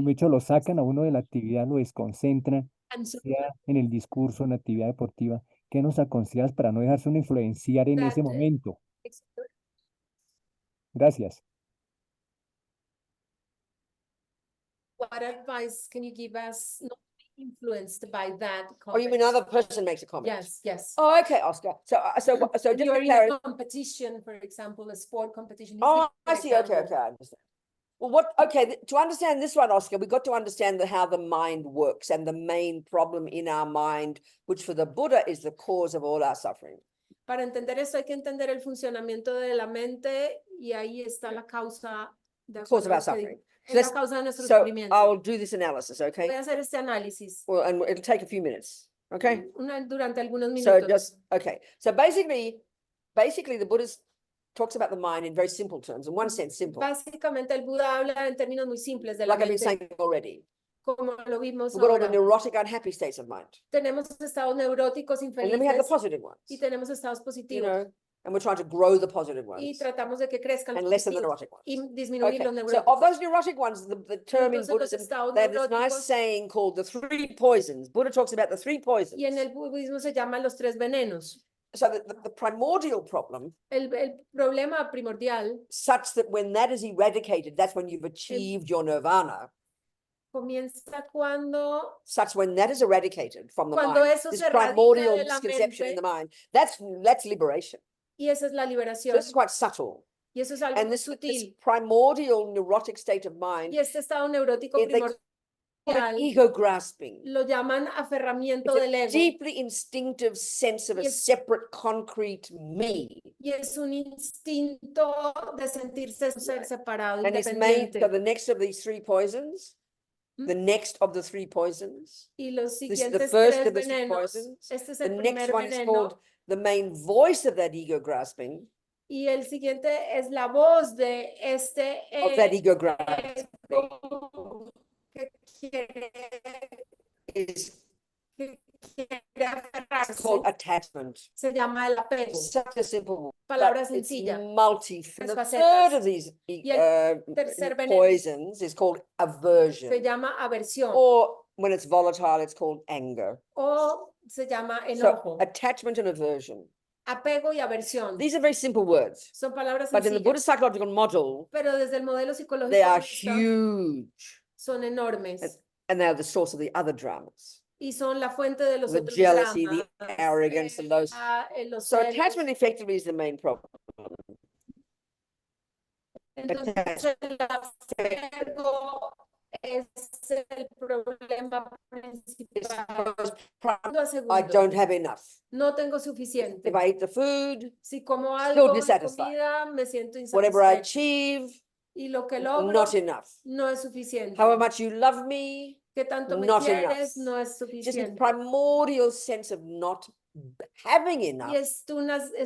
mucho lo sacan a uno de la actividad, lo desconcentran, sea en el discurso, en la actividad deportiva. ¿Qué nos aconsejas para no dejarse uno influenciar en ese momento? Gracias. What advice can you give us not to be influenced by that Oh, you mean comment? another person makes a comment? Yes, yes. Oh, okay, Oscar. So When just you're to in clarify. a competition, for example, a sport competition. Oh, I see. Okay, okay, I understand. Well, to understand this one, Oscar, we've got to understand how the mind works and the main problem in our mind, which for the Buddha is the cause of all our suffering. Para entender esto hay que entender el funcionamiento de la mente y ahí está la causa de Cause of acuerdo our a lo que suffering. digo. So, Es la causa de nuestro so sufrimiento. I'll do this analysis, Voy okay? a hacer este análisis Well, and it'll take a few minutes, okay? durante algunos So minutos. just, okay. So basically the Buddha talks about the mind in very simple terms, in one sense, simple. Básicamente el Buda habla en términos muy simples de la Like I've been mente, saying already. como lo vimos We've got all the ahora. neurotic, unhappy states of mind. Tenemos estados neuróticos And then we have the infelices positive ones, y tenemos estados you positivos know, and we're trying to grow the positive y ones tratamos de que crezcan and los lessen the positivos neurotic y ones. disminuir Okay, los so neuróticos. of those neurotic ones, the term in Entonces, los Buddhism, estados they have this nice neuróticos, saying called the three poisons. Buddha talks about the three poisons. y en el budismo se llaman los tres venenos. So the primordial problem, El problema primordial such that when that is eradicated, that's when you've achieved your nirvana. comienza cuando Such when that is eradicated from the Cuando mind, eso this se erradica primordial de la misconception in mente. the mind, that's liberation. y esa es la So liberación this is quite subtle. y eso es algo And muy this sutil primordial neurotic state of mind, y este estado neurótico they call it primordial ego grasping. lo llaman aferramiento It's del a ego deeply instinctive sense of a Yes. separate concrete me. y es un instinto de sentirse un ser separado, And it's made, independiente. so the next of these three poisons, Mm. the next of the three poisons, Y los this is the siguientes first tres of the three venenos, poisons. este es The el next primer one is veneno called the main voice of that ego grasping, y el siguiente es la voz de este of that ego grasping. ego que quiere Is que quiere it's called aferrarse. attachment. Se llama el apego. It's such a simple word, Palabra but it's sencilla. multi. Las The facetas. third of these tercer veneno poisons is called aversion, se llama aversión or when it's volatile, it's called anger. o se llama So enojo. attachment and aversion. Apego y aversión These are very simple words, son palabras but in the sencillas, Buddhist psychological model, pero desde el modelo psicológico they are budista huge, son enormes and they are the source of the other dramas. y son la fuente de los The otros jealousy, dramas, the arrogance, and those. los So celos. attachment effectively is the main problem. Entonces el apego es el problema It's principal. most Segundo a I segundo, don't have enough. no tengo suficiente. If I eat the food, Si como still algo de dissatisfied. comida, me siento whatever I insatisfecho. achieve, Y lo que logro not enough. no es suficiente. However much you love me, Que tanto me not quieres enough. no es just a suficiente. primordial sense of not having enough. Y es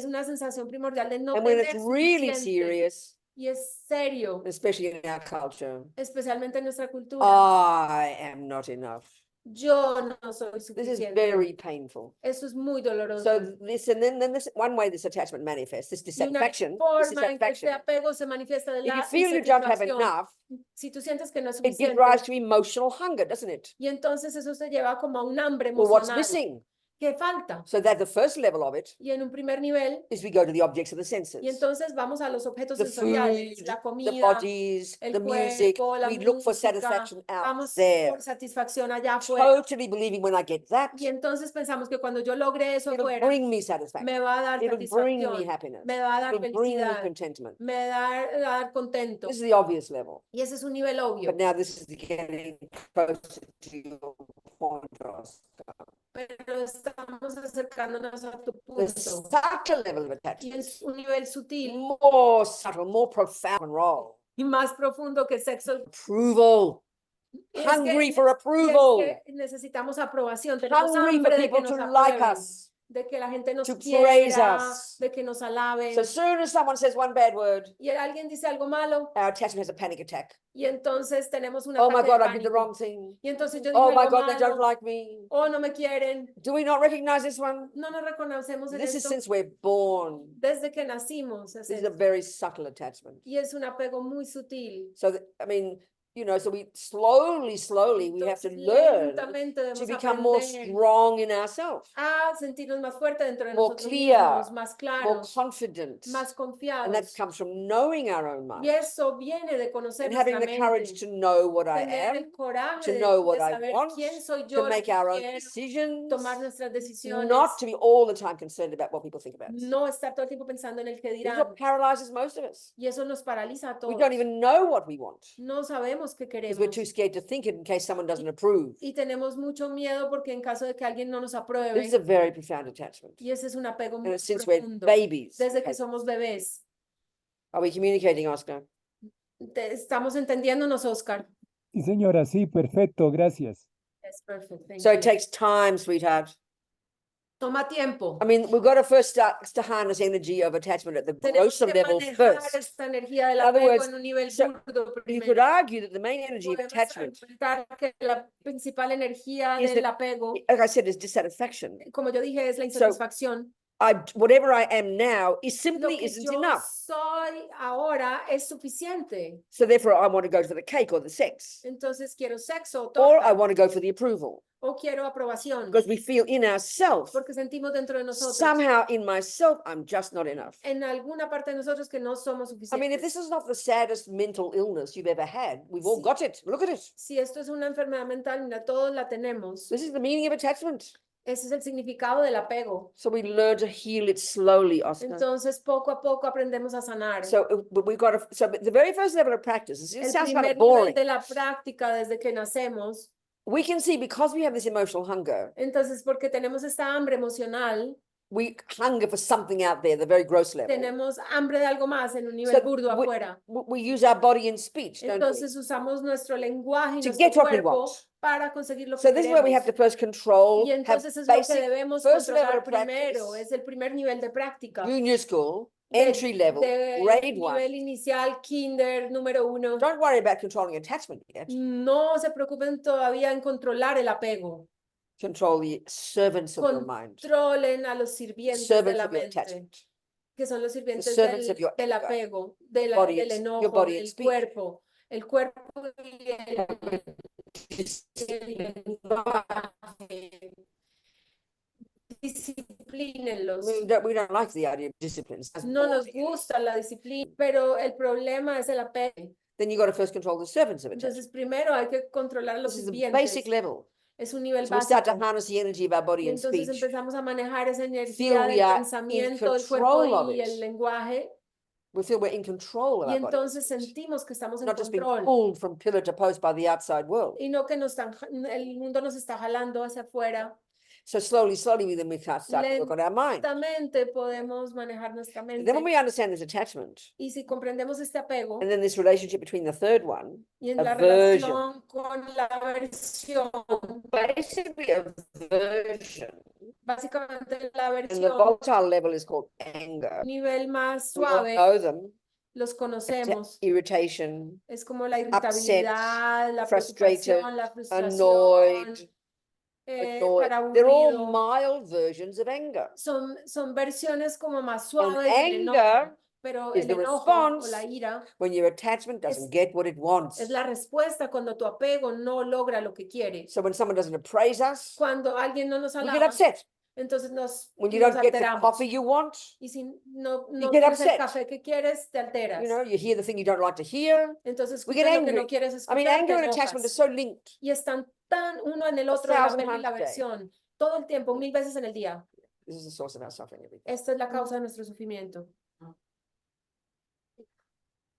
una sensación primordial de no And when tener it's really suficiente. serious, Y es serio, especially in our culture, especialmente en nuestra cultura. I am not enough. Yo no soy This is suficiente. very painful. Eso es muy doloroso. So this, and then this one way this attachment manifests, this Y una dissatisfaction, forma en que este apego se manifiesta de If you la feel you don't have insatisfacción. enough, Si tú sientes que no es it gives suficiente, rise to emotional hunger, doesn't it? y entonces eso te lleva como a un hambre Well, what's emocional. missing? ¿Qué falta? So that the first level of it Y en un primer nivel, is we go to the objects of the senses. y entonces vamos a los objetos The sensoriales, food, la the comida, bodies, el the music. cuerpo, la We look for música, satisfaction out vamos there. por satisfacción allá afuera. Totally believing when I get that, Y entonces pensamos que cuando yo logre eso it'll afuera, bring me satisfaction. me va a dar It'll bring me satisfacción, happiness. me va a dar It'll bring me felicidad, contentment. me va a dar contento. This is the obvious level. Y ese es un nivel obvio. But now this is getting closer to your point, Oscar. Pero estamos acercándonos a tu The punto. subtle level of Y attachment, es un nivel sutil more subtle, more profound role. y más profundo que el sexo. Approval, Es hungry que- for y es approval, que necesitamos aprobación, tenemos hungry for hambre de que people nos to like aprueben. us. de que la gente nos to praise quiera, us. de que nos alaben. So as soon as someone says one bad word, Y alguien dice algo malo our attachment has a panic attack. y entonces tenemos un Oh my ataque de God, I did the pánico. wrong thing. Y entonces yo dije Oh my algo God, they don't malo, like me. o no me quieren, Do we not recognize this one? no nos reconocemos en This is esto since we're born. desde que nacimos. Es This is a esto. very subtle attachment. Y es un apego muy sutil. So, I mean, you know, so we slowly, we have to Entonces, learn lentamente to debemos become more aprender strong in ourselves, a sentirnos más fuertes dentro de more nosotros clear, mismos, más more claros, confident. más And that confiados. comes from knowing our own Y mind eso viene de conocer and having nuestra the courage mente, to know what I tener am, el coraje to de, know what de I saber want, quién soy to yo, lo make que our own quiero, decisions, tomar nuestras decisiones, not to be all the time concerned about what people think about us. no estar todo el tiempo pensando en el que This is dirán. what paralyzes most of us. Y eso nos paraliza a We todos. don't even know what we want No sabemos qué because we're queremos. too scared to think it in case someone doesn't approve. Y tenemos mucho miedo porque en caso de que alguien no nos apruebe, This is a very profound attachment. y ese es un apego And muy it's since we're profundo, babies. desde que Okay. somos bebés. Are we communicating, Oscar? Estamos entendiéndonos, Oscar. Sí, señora, sí, perfecto, gracias. Yes, perfect, thank So you. it takes time, sweetheart. Toma tiempo. I mean, we've got to first start to harness energy of attachment at the Tenemos grosser que level manejar first. esta energía del In other apego words, en un nivel so burdo You primero. could argue that the main energy of Podemos attachment, argumentar que la principal energía is del that- apego, like I said, is dissatisfaction. como yo dije, es la insatisfacción. Whatever I am now is Lo simply que isn't yo enough. soy ahora es suficiente. So therefore, I want to go for the cake or the sex, Entonces quiero sexo o or I torta, want to go for the approval, o quiero aprobación, because we feel in ourselves, porque sentimos dentro de nosotros, somehow in myself, I'm just not enough. en alguna parte de nosotros, que no somos I mean, if suficientes. this is not the saddest mental illness you've ever had, we've all Sí. got it. Look at it. Si esto es una enfermedad mental, mira, todos la tenemos. This is the meaning of attachment. Ese es el significado del apego. So we learn to heal it slowly, Oscar. Entonces, poco a poco aprendemos a sanar. So but we've got to, so the very first level of practice, it El sounds kind primer of nivel boring. de la práctica desde que nacemos, We can see because we have this emotional hunger, entonces porque tenemos esta hambre emocional, we hunger for something out there, the very gross level. tenemos hambre de algo más en un nivel So burdo afuera. we use our body and speech, don't we? Entonces usamos nuestro lenguaje y To nuestro get what we cuerpo want. para conseguir lo So que this is where we have queremos. to first control, Y have entonces es lo que basic debemos first level controlar of primero, practice, es el primer nivel de práctica. junior school, de- entry level, de grade nivel 1. inicial, kinder, número 1. Don't worry about controlling attachment yet. No se preocupen todavía en controlar el apego. Control the servants of your mind, Controlen a los sirvientes de servants la of your mente, attachment. que son los sirvientes servants of your del anger, apego, del body and- your enojo, body and del speech. cuerpo. El cuerpo y el lenguaje. Disciplínenlos. We don't like the idea of disciplines. That's No nos boring. gusta la disciplina, pero el problema es el apego. Then you got to first control the servants of attachment. Entonces, primero hay que controlar a los This is the sirvientes. basic level. Es un nivel So we start to básico. harness the energy of our body Y and entonces speech. empezamos a manejar esa Feel energía we del are in pensamiento, del control of cuerpo y it. el lenguaje. We feel we're in control of Y our body and entonces speech. sentimos que estamos en Not just being control. pulled from pillar to post by the outside world. Y no que el mundo nos está jalando hacia afuera. So slowly, then we can't start to work on our mind. Lentamente podemos manejar nuestra And then when mente. we understand this attachment, Y si comprendemos este apego and then this relationship between the third one, y en la aversion. relación con la aversión, basically aversion, básicamente la and the aversión, volatile level is called anger. nivel más We all suave, know them. los conocemos. Irritation, Es como la irritabilidad, la frustrated, preocupación, la frustración, annoyed, estar they're all aburrido. mild versions of anger. Son versiones como más suaves del anger enojo, pero is el the enojo o response la ira When your attachment doesn't get what it wants. es la respuesta cuando tu apego no logra lo que quiere. So when someone doesn't appraise us, Cuando alguien no nos we get alaba, upset. entonces nos When you nos don't get the alteramos. coffee you want, Y si no get tienes el upset. café que quieres, te alteras. you hear the thing you don't like to hear. Entonces we get escuchas lo que angry. no quieres I escuchar, mean, te anger and enojas. attachment are so linked. Y están tan uno en el otro, el 1,000 apego y la times a day. aversión, todo el tiempo, 1000 veces en el día. This is the source of our suffering. Every day. Esta es la causa de nuestro sufrimiento.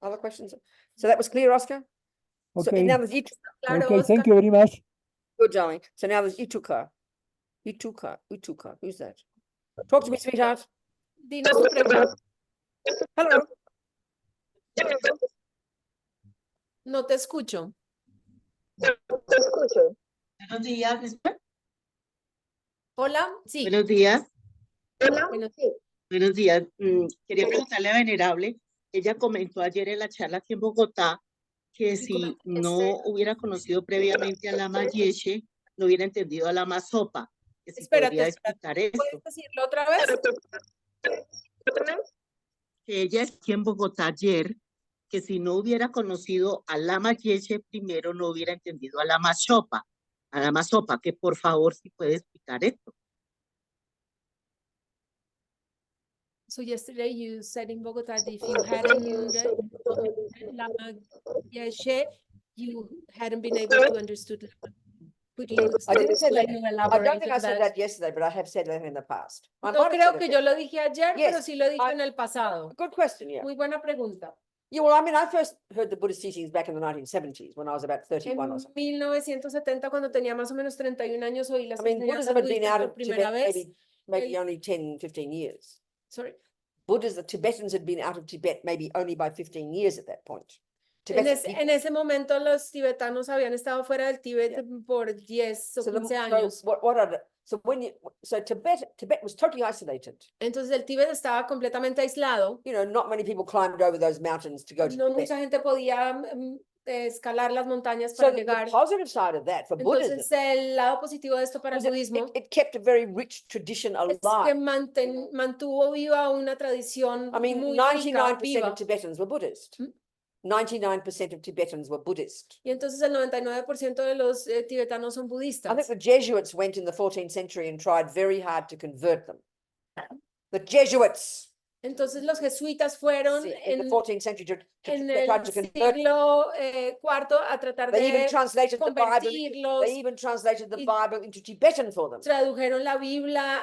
Other questions? So that was clear, Oscar? So Okay, now there's Claro, okay, Oscar. thank you very much. good, darling. So now there's Ituka. Who's that? Talk to me, sweetheart. Dinos tu pregunta. Hello. No te escucho. Buenos días, Hola, sí. buenos días. Bueno, Buenos días. Quería preguntarle a Venerable, ella comentó ayer en la charla aquí en Bogotá que si no hubiera conocido previamente a Lama Yeshe, no hubiera entendido a Lama Sopa, que si podría explicar ¿puedes esto. decirlo otra vez? Que ella aquí en Bogotá ayer, que si no hubiera conocido a Lama Yeshe primero, no hubiera entendido a Lama Sopa, que por favor si puede explicar esto. So yesterday you said in Bogota that if you hadn't Lama Yeshe, you hadn't been able to understood Lama. Could you I didn't say that. can you I elaborate don't think I on said that? that yesterday, but I have said that in the past. I No might have creo said que it yo lo dije ayer, pero Yes, sí lo dije I- en el pasado. Good question, yeah. Muy buena pregunta. Yeah, well, I mean, I first heard the Buddhist teachings back in the 1970s when I was about 31 or En something. 1970, cuando tenía más o menos 31 años, oí las I mean, enseñanzas Buddhism had been budistas out por of primera Tibet vez. maybe el- only 10, 15 years. Sorry. The Tibetans had been out of Tibet maybe only by 15 years at that point. En, Tibetan people. en ese momento los tibetanos habían estado fuera del Tíbet Yeah. por 10 o So, 15 años. so Tibet was totally isolated. Entonces el Tíbet estaba completamente aislado. You know, not many people climbed over those mountains to go to No Tibet. mucha gente podía escalar las montañas So para the llegar. positive side of that for Buddhism Entonces el lado positivo de esto para el was that budismo it kept a very rich tradition es que alive. mantuvo viva una tradición I mean, muy rica, 99% viva. of Tibetans were Buddhist. Mm. 99% of Tibetans were Buddhist. Y entonces el 99% de los tibetanos son I think budistas. the Jesuits went in the 14th century and tried very hard to convert them. The Jesuits Entonces los jesuitas fueron in the 14th century en they tried el to convert them. siglo cuarto a tratar They even de translated the Bible. convertirlos. They even translated the y Bible into Tibetan for them. Tradujeron la Biblia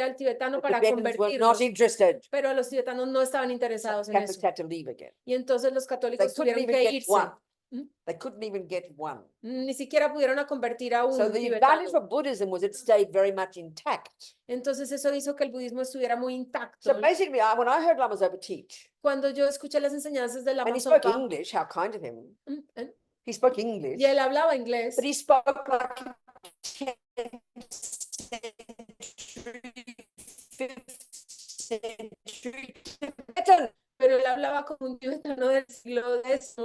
al tibetano The para Tibetans were not convertirlos, interested. pero los tibetanos no estaban interesados en Catholics eso. had to leave again. Y entonces los They católicos couldn't tuvieron even que get irse. one. ¿Mm? They couldn't even get one. Ni siquiera pudieron a convertir a So un the advantage tibetano. for Buddhism was it stayed very much intact. Entonces eso hizo que el budismo estuviera muy intacto. So basically, when I heard Lama Zopa teach, Cuando yo escuché las enseñanzas de la and he spoke Sopa, English, how kind of him. ¿eh? He spoke English, Y él hablaba inglés, but he spoke like a 10th century Tibetan. pero él hablaba como un tibetano del siglo X,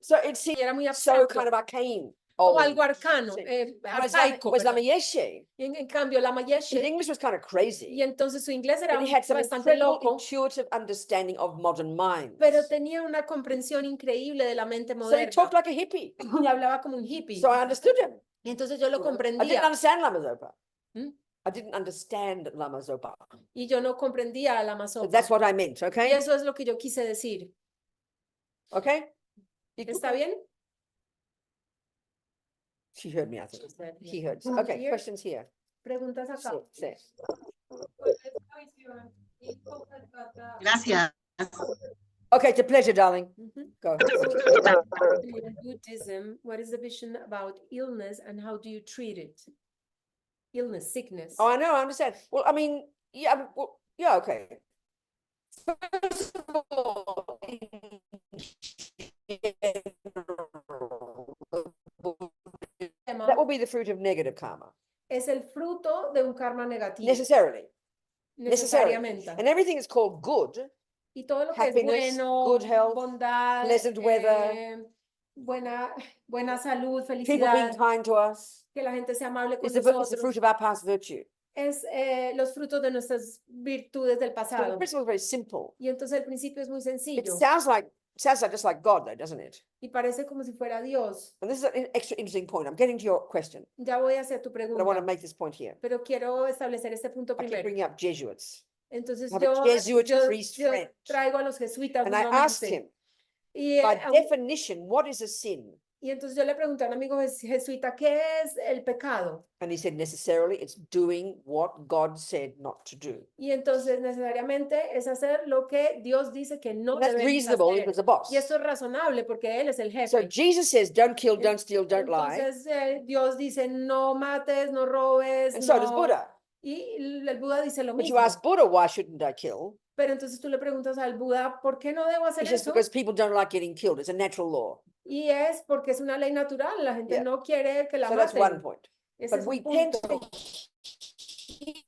So it y seemed era muy so abstracto, kind of arcane. o old. algo arcano, Sí. arcaico. Whereas Lama ¿verdad? Yeshe, Y en cambio la his Mayeshe, English was kind of y crazy, entonces su inglés era but he had some bastante incredible loco, intuitive understanding of modern minds. pero tenía una comprensión increíble de la mente So he moderna. talked like a hippie. Y hablaba como un hippie. So I understood him. Y entonces yo lo I didn't comprendía. understand Lama Zopa. ¿Mm? I didn't understand Lama Zopa. Y yo no comprendía a la So Masopa. that's what I meant, Y okay? eso es lo que yo quise decir. Okay? You ¿Está bien? She heard me, I think. He heard. Mm, Okay, here. questions here. Preguntas acá. Sí. Gracias. Okay, it's a pleasure, darling. Ujú. Go. In Buddhism, what is the vision about illness and how do you treat it? Illness, sickness. Oh, I know, I understand. Well, I mean, yeah, well, yeah, okay. First of all, that will be the fruit of negative karma, Es el fruto de un karma negativo. necessarily. Necessarily. Necesariamente. And everything is called good. Y todo lo que es happiness, bueno, good health, bondad, pleasant weather, buena salud, People being felicidad, kind to us. que la gente sea amable con It's the nosotros, fruit of our past virtue. es los frutos de nuestras virtudes del So the pasado. principle is very simple. Y entonces el principio es muy It sencillo sounds like just like God, though, doesn't it? y parece como si fuera Dios. And this is an extra interesting point. I'm getting to your question, Ya voy hacia tu but I want to pregunta, make this point here. pero quiero establecer este punto I keep primero. bringing up Jesuits, Entonces have a Jesuit priest friend. traigo a los jesuitas and I asked nuevamente. him, Y, by a un- definition, what is a sin? y entonces yo le pregunté a un amigo jesuita, ¿qué es el pecado? And he said, necessarily, it's doing what God said not to do. Y entonces necesariamente es hacer lo que Dios dice que no And that's debemos reasonable hacer. if it's a boss. Y eso es razonable porque Él es el jefe. So Jesus says, don't kill, don't steal, don't lie. Entonces Dios dice no mates, no robes, And so does no. Buddha. Y el Buda dice lo But you mismo. ask Buddha, why shouldn't I kill? Pero entonces tú le preguntas al Buda, ¿por qué no debo He hacer says, eso? because people don't like getting killed. It's a natural law. Y es porque es una ley natural. La gente Yeah. no quiere que la So that's one maten. point. Ese But es we un tend punto. to hear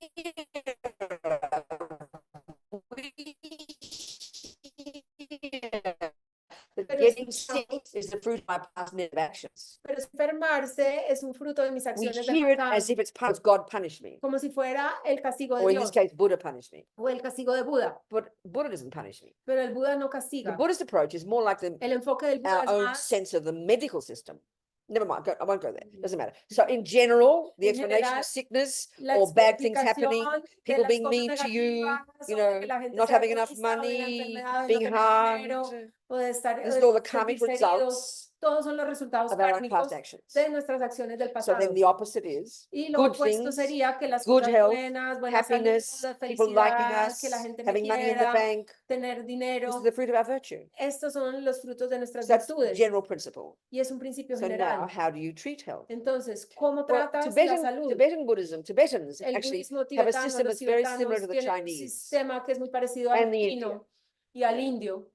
Getting expresado. sick is the fruit of my past negative actions. Pero enfermarse es un fruto de mis We acciones del hear it as pasado, if it's part of God punished me, como si fuera el castigo de or in this Dios case, Buddha punished me. o el castigo de Buda. But Buddha doesn't punish me. Pero el Buda no The castiga. Buddhist approach is more like El enfoque del Buda our es own más sense of the medical system. Never mind, I won't go there. Doesn't matter. So in general, the En explanation general, of sickness la or bad things happening, explicación de people las being cosas mean to you, negativas, you o de know, que la gente not sea having enough egoísta, o de la money, enfermedad, de no being tener harmed. dinero, o de estar, This is all the de karmic sentirse heridos. results Todos son los resultados of our own past kármicos actions. de nuestras acciones del So pasado. then the opposite is Y lo good opuesto things, sería que las good cosas health, buenas, buena salud, happiness, people liking felicidad, que la us, gente me having money in the quiera, bank. tener This dinero. is the fruit of our virtue. Estos son los frutos de nuestras So that's the virtudes. general principle. Y es un principio So now, general. how do you treat health? Entonces, ¿cómo Well, tratas la salud? Tibetan Buddhism, Tibetans El actually budismo have a tibetano, system los that's very similar tibetanos to the tienen un Chinese. sistema que es muy parecido al and the chino y al indio.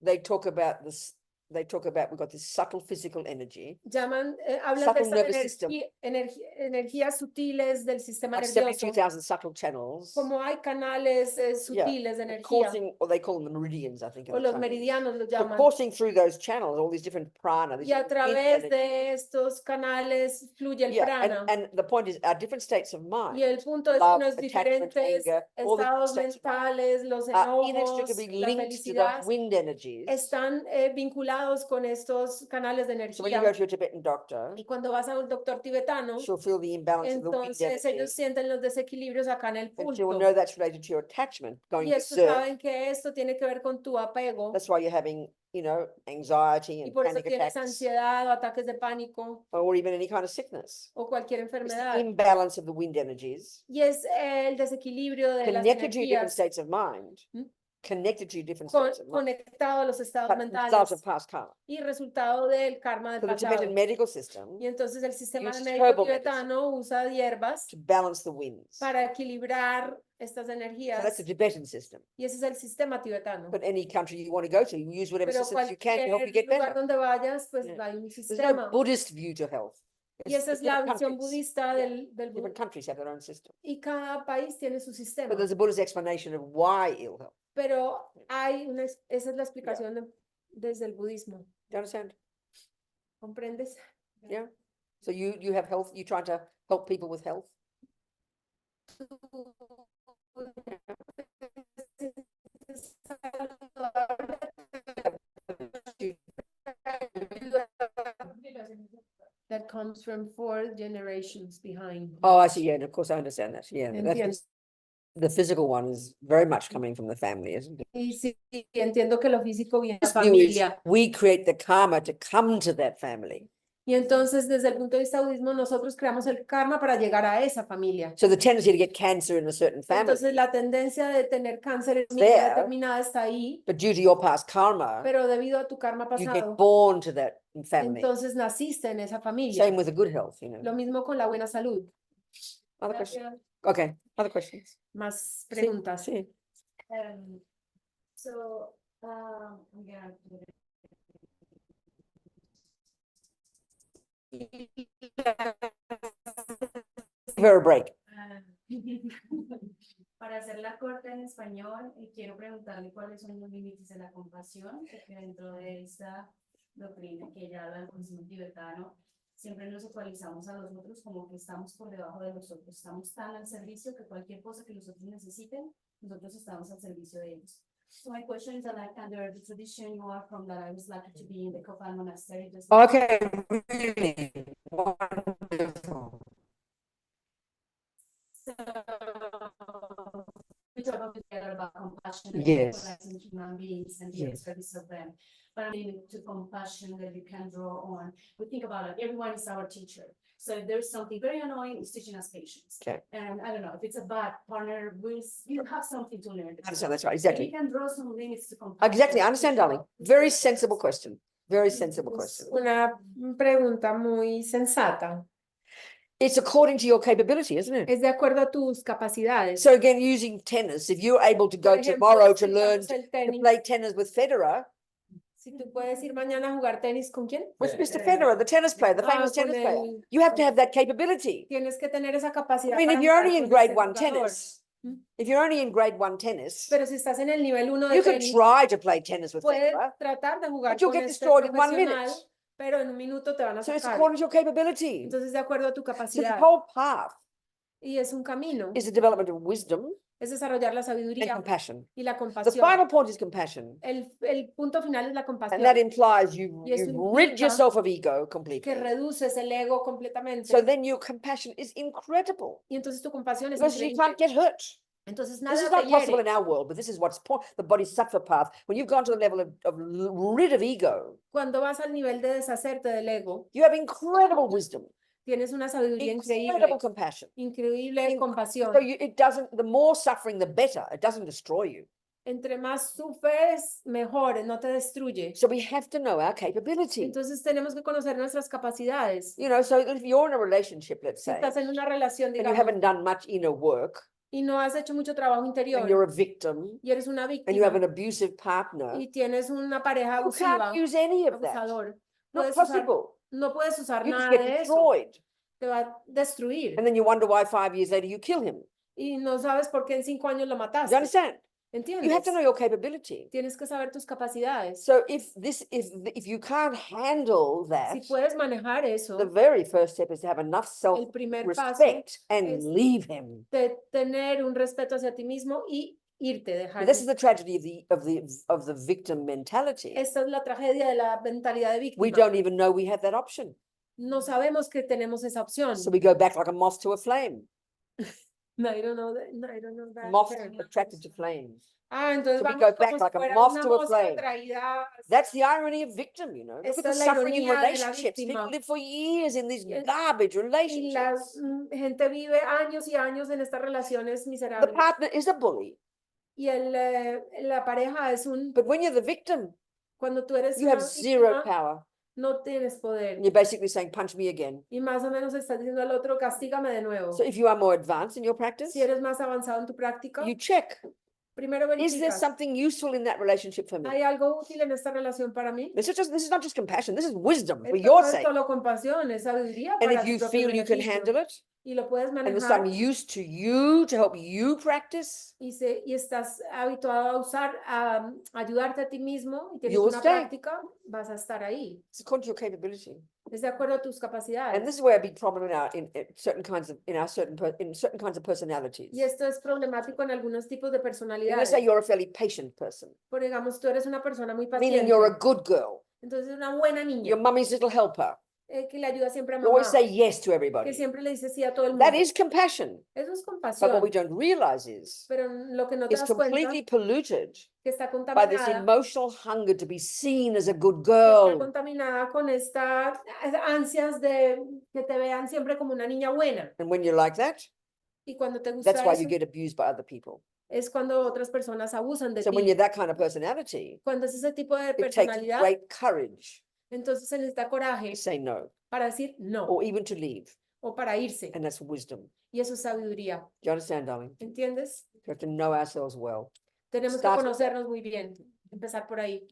They talk about this, we've got this subtle physical energy, Hablan de Subtle estas nervous system. energías sutiles del sistema like nervioso. 72,000 subtle channels. Como hay canales sutiles de energía, Coursing, or they call them the meridians, I think. in o the los Chinese. meridianos los So llaman. coursing through those channels, all these different prana, these Y a different través energy. de estos canales fluye el Yeah, prana. and the point is our different states of mind, Y el punto es que love, los attachment, diferentes anger, all the estados states of mind mentales, los are enojos, inextricably la linked to felicidad, the wind energies. están vinculados con estos canales de So when you go energía. to a Tibetan doctor, Y cuando vas a un doctor tibetano, she'll feel the imbalance of the wind entonces energy. ellos sienten los desequilibrios acá en el And she will punto. know that's related to your attachment going Y esto berserk. saben que esto tiene que ver con tu apego. That's why you're having, anxiety Y and por eso panic tienes attacks, ansiedad o ataques de pánico or even any kind of sickness. o cualquier It's the enfermedad. imbalance of the wind energies Y es el desequilibrio de las connected to your different energías states of mind, ¿Mm? connected to your different states of mind, conectado a los estados but result mentales of past karma. y resultado del karma del So the pasado. Tibetan medical system Y entonces el sistema uses médico herbal tibetano usa hierbas to balance the winds. So para equilibrar estas that's energías. the Tibetan system. Y ese es el sistema tibetano. But any country you want to go to, you use whatever Pero systems you can to help you cualquier get lugar better. donde vayas, pues Yeah. hay un There's no sistema. Buddhist view to health. Y esa es la different visión countries. budista Yeah. del Different budismo. countries have their own system. Y cada país tiene su sistema. But there's a Buddhist explanation of why ill health. Pero hay esa es la explicación desde el budismo. Do you understand? ¿Comprendes? Yeah. So you have health, you try to help people with health. That comes from 4 generations behind. Oh, I see. Yeah, and of course I understand that. Yeah, Entiendo. the physical one is very much coming from the family, isn't it? Y sí, entiendo que lo físico viene de This la view is familia. we create the karma to come to that family. Y entonces, desde el punto de vista budismo, nosotros creamos el karma para llegar a esa familia. So the tendency to get cancer in a certain family, Entonces, la tendencia de tener cáncer en una there. familia determinada está ahí, but due to your past karma, pero debido a tu karma you get pasado, born to that family. entonces naciste en esa familia. Same with the good health, Lo mismo con la buena salud. Other questions? Okay, other questions? Más Sí, preguntas. sí. So, I'm gonna Give her a break. Para hacer la corte en español, quiero preguntarle cuáles son los límites de la compasión, porque dentro de esta doctrina que ella habla del budismo tibetano, siempre nos ecualizamos a los otros como que estamos por debajo de nosotros, estamos tan al servicio que cualquier cosa que los otros necesiten, nosotros estamos al servicio de ellos. So my question is like under the tradition you are from, that I was lucky to be in the Kopan monastery. Just Okay, really wonderful. So, we talk together about compassion and Yes. recognizing human beings and the Yes. service of them. But I mean, to compassion that you can draw on. We think about it, everyone is our teacher. So if there's something very annoying, it's teaching us patience. Okay. And I don't know, if it's a bad partner, you have something to learn. I understand, that's right, And exactly. you can draw some limits to compassion. Exactly, I understand, darling. Very sensible question. Very sensible question. Una pregunta muy sensata. It's according to your capability, isn't it? Es de acuerdo a tus capacidades. So again, using tennis, if you're able to go Por ejemplo, tomorrow to si learn usamos el to tenis, play tennis with Federer, si tú puedes ir mañana a jugar tenis, ¿con quién? with Mr. Federer, the tennis player, the famous con tennis player, el- you have to have that capability. Tienes que tener esa capacidad I mean, para if you're jugar only in con grade ese one jugador. tennis, If you're only in grade 1 tennis, Pero si estás en el nivel 1 de you can tenis, try to play tennis with puedes Federer, tratar de jugar but you'll con get este destroyed in 1 profesional, minute. pero en un minuto te van a So it's sacar. according to your capability. Entonces, de acuerdo a tu So the capacidad. whole path Y es un camino, is the development of wisdom es desarrollar la and sabiduría compassion. y la The compasión. final point is compassion. El punto final es la And compasión, that implies you've Y eso rid implica yourself of ego que completely. reduces el ego completamente. So then your compassion is incredible Y entonces tu compasión es because you increíble. can't get hurt. Entonces This nada is te not possible hiere. in our world, but this is what's the bodhisattva path. When you've gone to the level of rid of ego, Cuando vas al nivel de deshacerte del ego, you have incredible wisdom, tienes una sabiduría incredible increíble, compassion. increíble compasión. So it doesn't, the more suffering, the better. It doesn't destroy you. Entre más sufres, mejor, no te destruye. So we have to know our capability. Entonces tenemos que conocer nuestras capacidades. You know, so if you're in a relationship, let's Si say, estás en una relación, and you digamos, haven't done much inner work, y no has hecho mucho trabajo and you're interior, a victim, y eres una and you have víctima, an abusive partner, y tienes una pareja you abusiva, can't use any of that. abusador, Not puedes usar, possible. no puedes usar You just nada get de eso. destroyed. Te va a destruir. And then you wonder why 5 years later you kill him. Y no sabes por qué en 5 años lo Do you mataste. understand? You ¿Entiendes? have to know your capability. Tienes que saber tus capacidades. So if you can't handle that, Si puedes manejar eso, the very first step is to have enough el primer paso self-respect and es leave him. de tener un respeto hacia ti mismo y irte, But dejar. this is the tragedy of the victim mentality. Esta es la tragedia de la mentalidad de We víctima. don't even know we have that option. No sabemos que tenemos esa opción. So we go back like a moth to a flame. I don't know that, I don't know that Moth term. attracted to flames. Entonces So we vamos go como back si like a fuera moth una to a mosca flame. atraída. That's the irony of victim, you know. Look at Esta the es la suffering in ironía de la relationships. People víctima. live for years in these Y- garbage Y la relationships. gente vive años y años en estas relaciones The miserables. partner is a bully. Y la pareja es un, But when you're the victim, cuando tú eres you una have zero víctima, power. no tienes poder. And you're basically saying, punch me again. Y más o menos estás diciendo al otro, castígame de nuevo. So if you are more advanced in your practice, Si eres más avanzado en tu práctica, you check, primero is there verificas, something useful in that relationship for me? ¿hay algo útil en esta relación para mí? This is not just compassion, this is wisdom for Esto your no es sake. solo compasión, es sabiduría And para if tu you propio feel you can beneficio. handle it, Y lo puedes and it's manejar used to you to help you practice, y estás habituado a usar, a ayudarte a ti mismo y tienes You will una stay. práctica, vas a estar ahí. it's according to your capability. Es de acuerdo a tus And capacidades. this is where a big problem in certain kinds of certain kinds of personalities. Y esto es problemático en algunos tipos de Let's personalidades. say you're a fairly patient person, Por digamos, tú eres una persona muy meaning paciente. you're a good girl, Entonces, una buena niña your mummy's little helper. que le ayuda siempre a You always mamá, say yes to que everybody. siempre le dice sí a todo el mundo. That is compassion. Eso es But compasión. what we don't realize is Pero lo que no te it's das cuenta completely polluted que está by this contaminada, emotional hunger to be seen as a good que está girl. contaminada con estas ansias de que te vean siempre como una niña buena. And when you're like that, Y cuando te that's gusta why eso, you get abused by other people. es cuando otras personas abusan de So when you're ti. that kind of personality, Cuando es ese tipo de it takes personalidad, great courage entonces se necesita coraje to say no para decir no or even to leave. o para irse. And that's wisdom. Y eso es sabiduría. Do you understand, darling? ¿Entiendes? We have to know ourselves well. Tenemos que Start- conocernos muy bien. Empezar por ahí.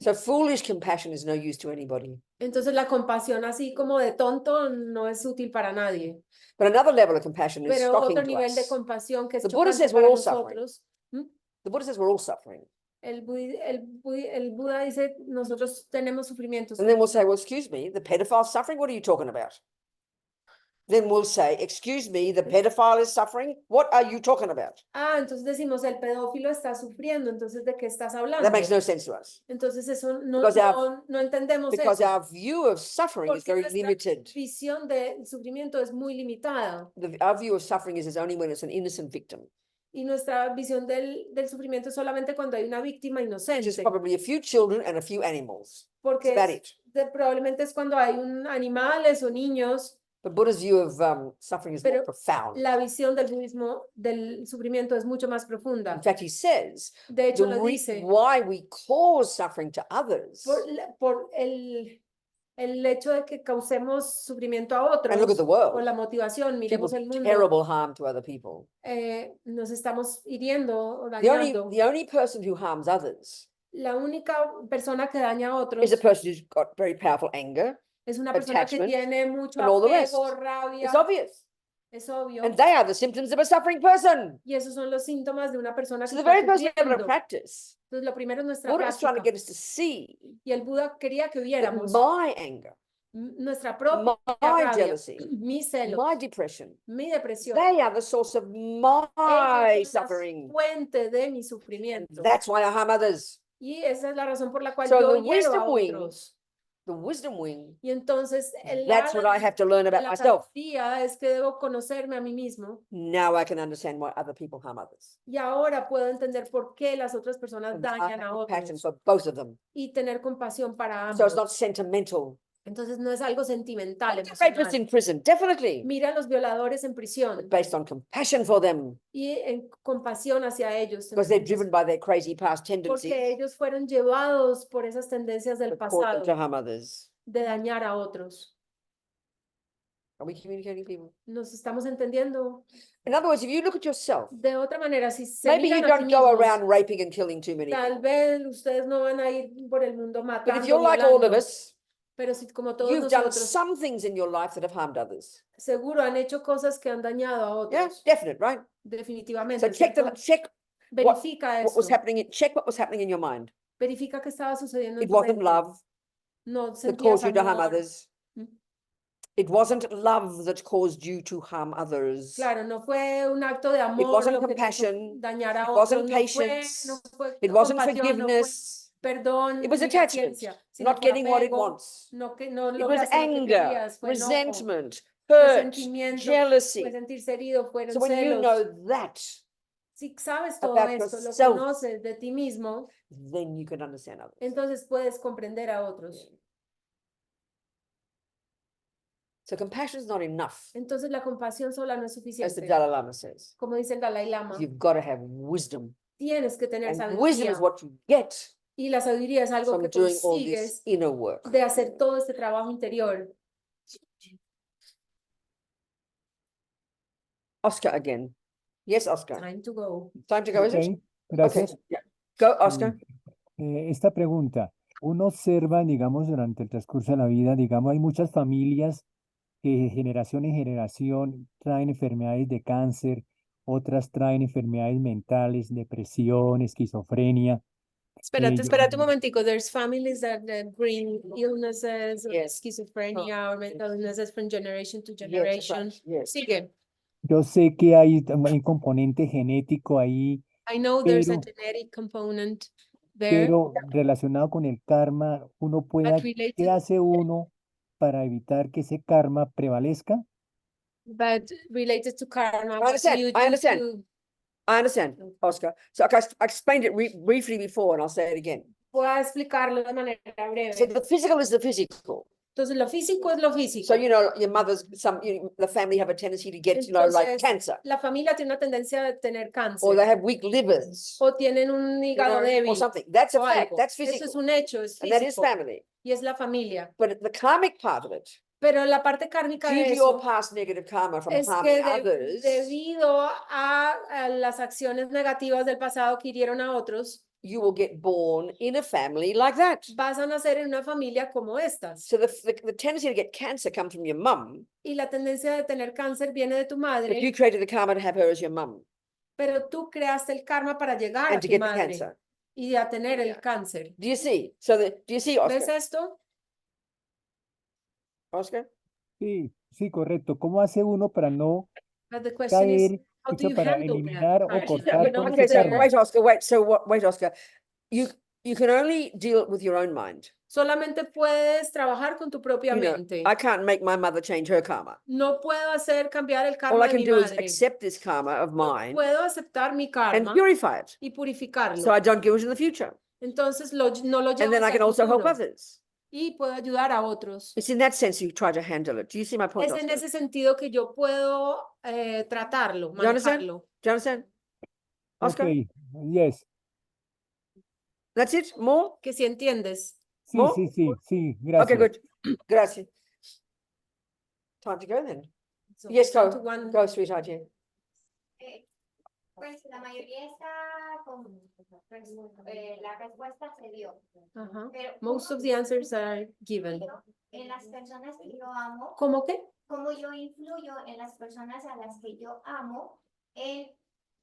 So foolish compassion is no use to anybody. Entonces la compasión así como de tonto no es útil para nadie. But another level of compassion is Pero shocking otro to nivel de us. compasión que es The Buddha chocante says we're para all suffering. nosotros. The Buddha says we're all suffering. El Buda dice, nosotros tenemos sufrimientos. And then we'll say, well, excuse me, the pedophile's suffering? What are you talking about? Then we'll say, excuse me, the pedophile is suffering? What are you talking about? Entonces decimos, el pedófilo está sufriendo, entonces ¿de qué estás hablando? That makes no sense to us. Entonces eso no, Because our- no entendemos Because eso. our view of suffering is Porque very nuestra limited. visión del sufrimiento es muy limitada. Our view of suffering is only when it's an innocent victim, Y nuestra visión del sufrimiento es solamente cuando hay una víctima which is inocente. probably a few children and a few animals. That's Porque about it. probablemente es cuando hay animales o niños. But Buddha's view of suffering is more Pero profound. La visión del budismo del sufrimiento es mucho más profunda. In fact, he says De hecho, the lo dice why we cause suffering to others. por el hecho de que causemos sufrimiento a otros. And look at the Por world. la motivación, People miremos el mundo. terrible harm to other people. Nos estamos hiriendo o The dañando. only person who harms others La única persona que daña a otros is a person who's got very powerful anger. es una persona que attachment, tiene mucho and all the rest. apego, rabia. It's obvious. Es obvio. And they are the symptoms of a suffering person. Y esos son los síntomas de una persona So que the está very first level of sufriendo. practice, Entonces, lo primero es nuestra Buddha is trying to práctica. get us to see Y el Buda quería que that viéramos my anger, nuestra propia my rabia, jealousy, mis celos, my depression, mi depresión. they are the source of my Ellos son la suffering. fuente de mi And sufrimiento. that's why I harm others. Y esa es la razón por la cual So yo the hiero a wisdom wing, otros. the wisdom wing, Y entonces el that's what ala I have to learn de about la myself. sabiduría es que debo conocerme a mí mismo. Now I can understand why other people harm others. Y ahora puedo entender por qué las otras personas And I dañan have a compassion otros. for both of them. Y tener compasión para So it's ambos. not sentimental. Entonces no es algo sentimental, Look at rapists emocional. in prison, definitely, Mira a los violadores en but prisión based on compassion for them, y en compasión hacia ellos. because they're driven by their crazy past tendencies Porque ellos fueron llevados por esas tendencias del that cause them to pasado harm others. de dañar a otros. Are we communicating, people? ¿Nos estamos entendiendo? In other words, if you look at yourself, De otra manera, si se maybe you miran a sí don't go mismos, around raping and killing too many tal people. vez ustedes no van a ir por el mundo But if matando, you're like all of violando, us, pero si como todos you've done nosotros, some things in your life that have harmed others. seguro han hecho cosas que han dañado a Yeah, otros. definite, right? Definitivamente, So check ¿cierto? check Verifica what was esto. happening. Check what was happening in your mind. Verifica qué estaba sucediendo en It tu wasn't mente. love No that sentías caused you to harm amor. others. Mm. It wasn't love that caused you to harm others. Claro, no fue un acto de amor wasn't lo que te hizo compassion, dañar a it otros, wasn't no fue patience, it wasn't compasión, no fue forgiveness. perdón, It was ni attachment, paciencia, sino not fue getting what it apego, wants. no que no It was lograste lo que anger, querías, fue enojo, resentment, fue hurt, sentimiento, fue jealousy. sentirse herido, So fueron when you celos. know that, Si sabes todo about esto, lo yourself, conoces de ti mismo, then you can understand others. entonces puedes comprender a otros. So compassion is not enough, Entonces la compasión sola no es as the suficiente. Dalai Lama says. Como dice el Dalai Lama, You've got to have wisdom. tienes que tener And wisdom sabiduría. is what you get Y la sabiduría es algo from que doing all this consigues inner work. de hacer todo este trabajo interior. Oscar again. Yes, Oscar. Time to go. Time to go, is it? Ok, gracias. Yeah. Go, Oscar. Esta pregunta, uno observa, digamos, durante el transcurso de la vida, digamos, hay muchas familias que de generación en generación traen enfermedades de cáncer, otras traen enfermedades mentales, depresión, esquizofrenia. Espérate un momentico. There's families that bring illnesses, Yes. schizophrenia, or mental illnesses from generation to Yes, that's generation. right. Yes. Sigue. Yo sé que hay un componente genético ahí, I know there's a Pero- genetic component there, pero relacionado con el karma, uno pueda, but related, ¿qué hace uno para evitar que ese karma prevalezca? but related to karma. I What do understand, you I do understand. to- I understand, Oscar. So okay, I explained it briefly before, and I'll say it again. Voy a explicarlo de manera So breve. the physical is the physical. Entonces, lo físico es lo físico. So, you know, your mother's, the family have a tendency to get, like Entonces, cancer, la familia tiene una tendencia de tener or cáncer they have weak livers, o tienen un you hígado know, or débil something. That's a o fact. algo. That's Eso es physical. un hecho, es And that is físico family. y es la familia. But the karmic part of it, Pero la parte kármica due de to your eso past negative karma from es harming que others, debido a las acciones negativas del pasado que hirieron a otros, you will get born in a family like that. vas a nacer en una familia como estas. So the tendency to get cancer comes from your mum, Y la tendencia de tener cáncer viene de tu but you madre, created the karma to have her as your mum pero tú creaste el karma para llegar a and to tu get the madre cancer. y a tener el cáncer. Do you see? So do you see, ¿Ves Oscar? esto? Oscar? Sí, correcto. ¿Cómo hace uno para no But the question is, caer, how do you para handle that? eliminar o Right. cortar No, con Okay, ese so karma? wait, Oscar, wait. So what? Wait, Oscar. You can only deal with your own mind. Solamente puedes trabajar con tu propia You know, mente. I can't make my mother change her karma. No puedo hacer cambiar el All karma I de can mi do is madre. accept this karma of mine Puedo aceptar mi and karma purify it, y purificarlo. so I don't give it in the future. Entonces no lo And llevo then I hacia can el also help futuro others. y puedo ayudar a otros. It's in that sense you try to handle it. Do you see my point, Es en Oscar? ese sentido que yo puedo tratarlo, You understand? manejarlo. Do you understand? Oscar? Ok, yes. That's it? More? Que si entiendes. Sí, More? sí, Okay, gracias. good. Gracias. Time to go then. So Yes, down go. to one- Go, sweetheart, yeah. Pues la mayoría está con la respuesta se dio. Ajá. Pero Most ¿cómo of the answers are given. influyo en las personas que yo amo, ¿Cómo qué? cómo yo influyo en las personas a las que yo amo en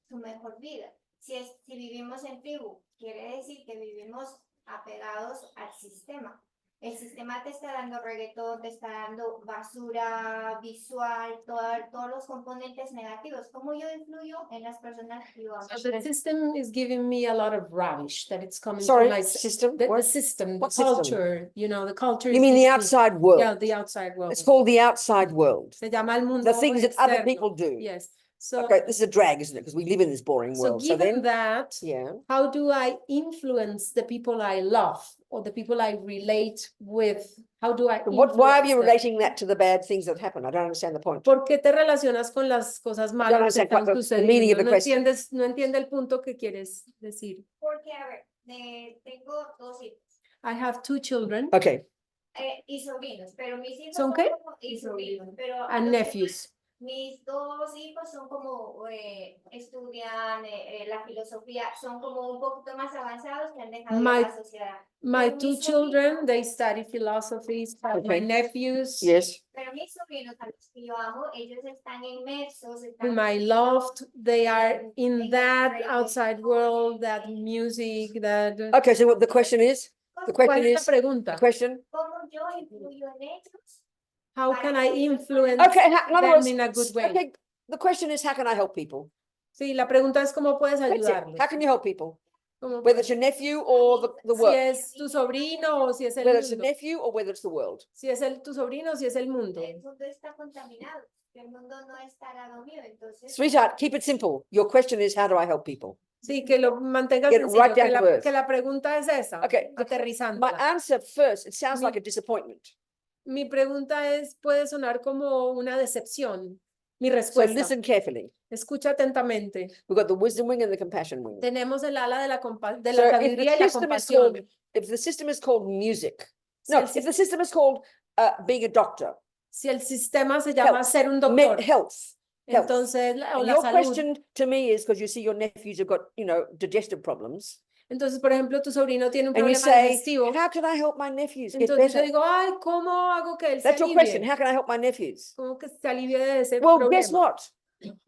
su mejor vida. Si vivimos en tribu, quiere decir que vivimos apegados al sistema. El sistema te está dando reggaetón, te está dando basura visual, todos los componentes negativos. ¿Cómo yo influyo en las personas que yo amo? So the system is giving me a lot of rubbish that it's coming Sorry, from my system? the What? system, the What system? culture, you know, the culture You is mean the giving me- outside world? Yeah, the outside world. It's called the outside world. Se llama el mundo The things that other externo. people do. Yes. So, Okay, this is a drag, isn't it? Because we live in this boring so world. So given then, that, yeah. how do I influence the people I love or the people I relate with? How do I Why are you influence them? relating that to the bad things that happen? I don't understand the point. ¿Por qué te relacionas con las cosas malas que understand están quite the meaning of sucediendo? the question. No entiende el punto que quieres decir. Porque, a ver, tengo 2 hijos I have 2 children Okay. Y sobrinos, pero mis hijos ¿Son qué? y sobrinos, pero a and los que nephews. mis 2 hijos son como estudian la filosofía, son como un poquito más avanzados que han dejado ya la sociedad. My Pero 2 mis children, sobrinos- they study philosophy. My Okay. nephews, Yes. Pero mis sobrinos, a los que yo amo, ellos están inmersos, whom están I loved, they are in en that el outside world, that music, that. Okay, so what the question is? The ¿Cuál question es la is, pregunta? the question? ¿Cómo yo influyo en ellos? How can I influence Okay, in other them words, in a good way? okay, the question is, how can I help people? Sí, la pregunta es cómo puedes That's it. ayudarlos. How can you help people? ¿Cómo Whether puedes- it's your nephew or the Si world. es tu sobrino o si es el Whether it's your mundo. nephew or whether it's the world. Si es tu sobrino o si es el mundo. El mundo está contaminado, el mundo no está al lado mío, entonces Sweetheart, keep it simple. Your question is, how do I help people? Sí, que lo mantengas Get sencillo, right down que to earth. que la pregunta es esa, Okay. My aterrizándola. answer first, it sounds Mi- like a disappointment. Mi pregunta puede sonar como una decepción. Mi So respuesta, listen carefully. escucha atentamente. We've got the wisdom wing and the compassion wing. Tenemos el ala de la, de So la if the sabiduría y la system is compasión. called, if the system is called music, Si no, el, if sis- the system is called being a doctor, si el sistema se llama health, ser un doctor, health. entonces, o And la your salud. question to me is because you see your nephews have got, digestive problems. Entonces, por ejemplo, tu sobrino tiene un And you problema say, digestivo. how can I help my nephews get Entonces yo better? digo, ay, ¿cómo hago que él se That's your question. alivie? How can I help my nephews? ¿Cómo que se alivie de ese Well, guess problema? what?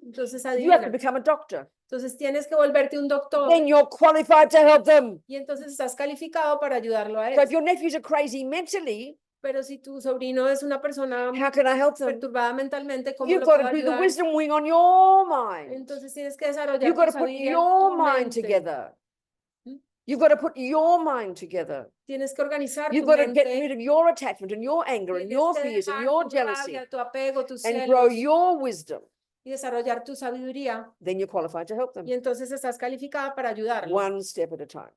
Entonces, You have to adivina. become a doctor. Entonces tienes que volverte un doctor Then you're qualified to help them. y entonces estás calificado para ayudarlo a So él. if your nephews are crazy mentally, Pero si tu sobrino es una persona how can I help them? perturbada mentalmente, ¿cómo You've lo got puedo to do the ayudar? wisdom wing on your mind. Entonces tienes que desarrollar You've tu got to put sabiduría en your tu mind mente. together. ¿Mm? You've got to put your mind together. Tienes que organizar You've tu got to get mente. rid of your attachment and your anger and Tienes your que fears and dejar your tu jealousy rabia, tu apego, tus and grow celos your wisdom. y desarrollar tu sabiduría. Then you're qualified to help them. Y entonces estás calificada para ayudarlo. One step at a time.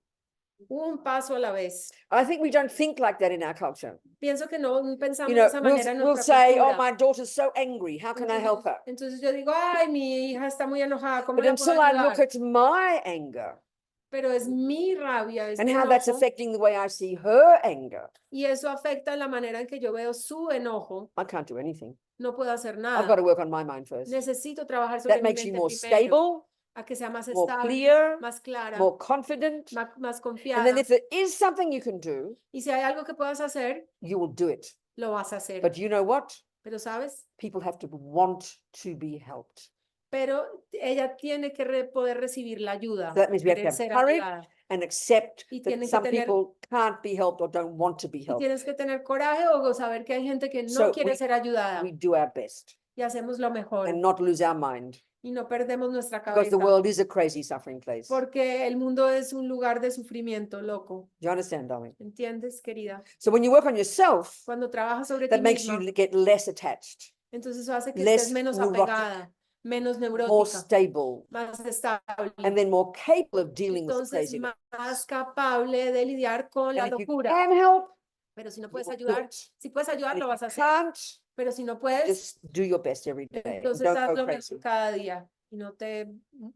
Un paso a la vez. I think we don't think like that in our culture. Pienso que no pensamos You de know, esa manera en we'll nuestra say, oh, cultura. my daughter's so angry. How can I help her? Entonces yo digo, ay, mi hija está muy enojada, ¿cómo But la puedo until I look ayudar? at my anger Pero es mi rabia, es and mi how that's enojo, affecting the way I see her anger, y eso afecta la manera en que yo veo su enojo. I can't do anything. No puedo hacer I've nada. got to work on my mind first. Necesito trabajar sobre That mi makes you mente more primero, stable, a que sea más more estable, clear, más clara, more confident. más And confiada. then if there is something you can do, Y si hay algo que puedas hacer, you will do it. lo vas a hacer. But you know what? Pero ¿sabes? People have to want to be helped. Pero ella tiene que poder recibir la ayuda, So that means we have to querer have ser courage ayudada. and accept Y that tienen que some tener- people can't be helped or don't want to be Y helped. tienes que tener coraje o saber que hay gente que no So quiere ser ayudada. We do our best Y hacemos lo mejor and not lose our mind y no perdemos nuestra because the cabeza. world is a crazy suffering place. Do Porque el mundo es un lugar de sufrimiento loco. you understand, darling? ¿Entiendes, querida? So when you work on yourself, Cuando trabajas sobre ti that makes misma, you get less attached, entonces eso hace que less estés menos neurotic, apegada, menos more neurótica, stable, más estable. and then more capable of dealing with Entonces craziness. más capable de lidiar con la And if you locura. can help, Pero si no you puedes will do ayudar, it. si puedes ayudar, And lo if vas a you hacer. can't, Pero si no puedes, just do your best every day. and entonces Don't haz go lo crazy. mejor cada día y no te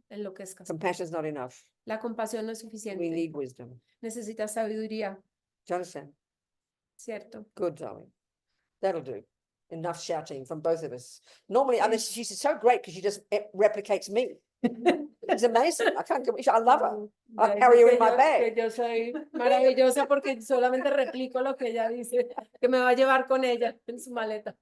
enloquezcas. Compassion is not enough. La compasión no es We suficiente. need wisdom. Necesitas sabiduría, Do you understand? ¿cierto? Good, darling. That'll do. enough shouting from both of us. Normally, unless she's so great because she just replicates me. It's amazing. I can't. I love her. I'll Ya carry dice her que in my yo- bag. que yo soy maravillosa porque solamente replico lo que ella dice, que me va a llevar con ella en su maleta.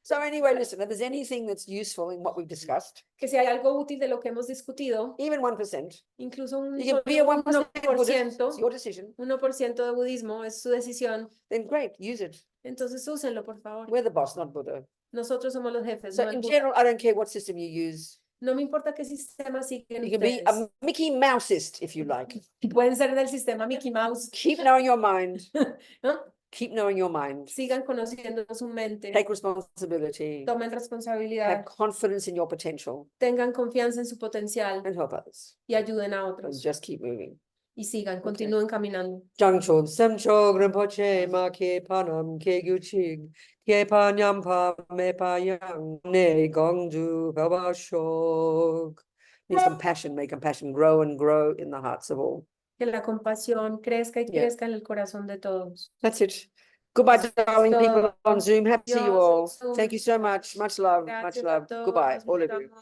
So anyway, listen, if there's anything that's useful in what we've discussed, Que si hay algo útil de lo que hemos discutido, even 1%, incluso un you can be a solo 1% Buddhist, 1%, it's your decision, 1% de budismo es su decisión, then great, use it. entonces úsenlo, por favor. We're the boss, not Buddha. Nosotros somos los jefes, So no el in Buda. general, I don't care what system you use. No me importa qué sistema siguen You can be ustedes. a Mickey Mouseist if you like. Pueden ser del sistema Mickey Mouse, Keep knowing your mind. ¿no? Keep knowing your mind. Sigan conociendo su mente, Take responsibility. tomen Have responsabilidad, confidence in your potential tengan confianza en su potencial and help others. y ayuden a And otros. just keep moving. Y sigan, continúen caminando. Jangchon Semcho Rinpoche Ma Ke Panam Ke Gyuchig Ke Panyam Pa Me Pa Yang Ne Gongju Baba Shog. Means compassion, may compassion grow and grow in the hearts of all. Que la compasión crezca y Yeah. crezca en el corazón de todos. That's it. Goodbye, Eso es darling people todo. on Zoom. Happy to see you Adiós, all. Zoom. Thank you so much. Much love. Much Gracias a love. todos, Goodbye, all of mucho you. amor.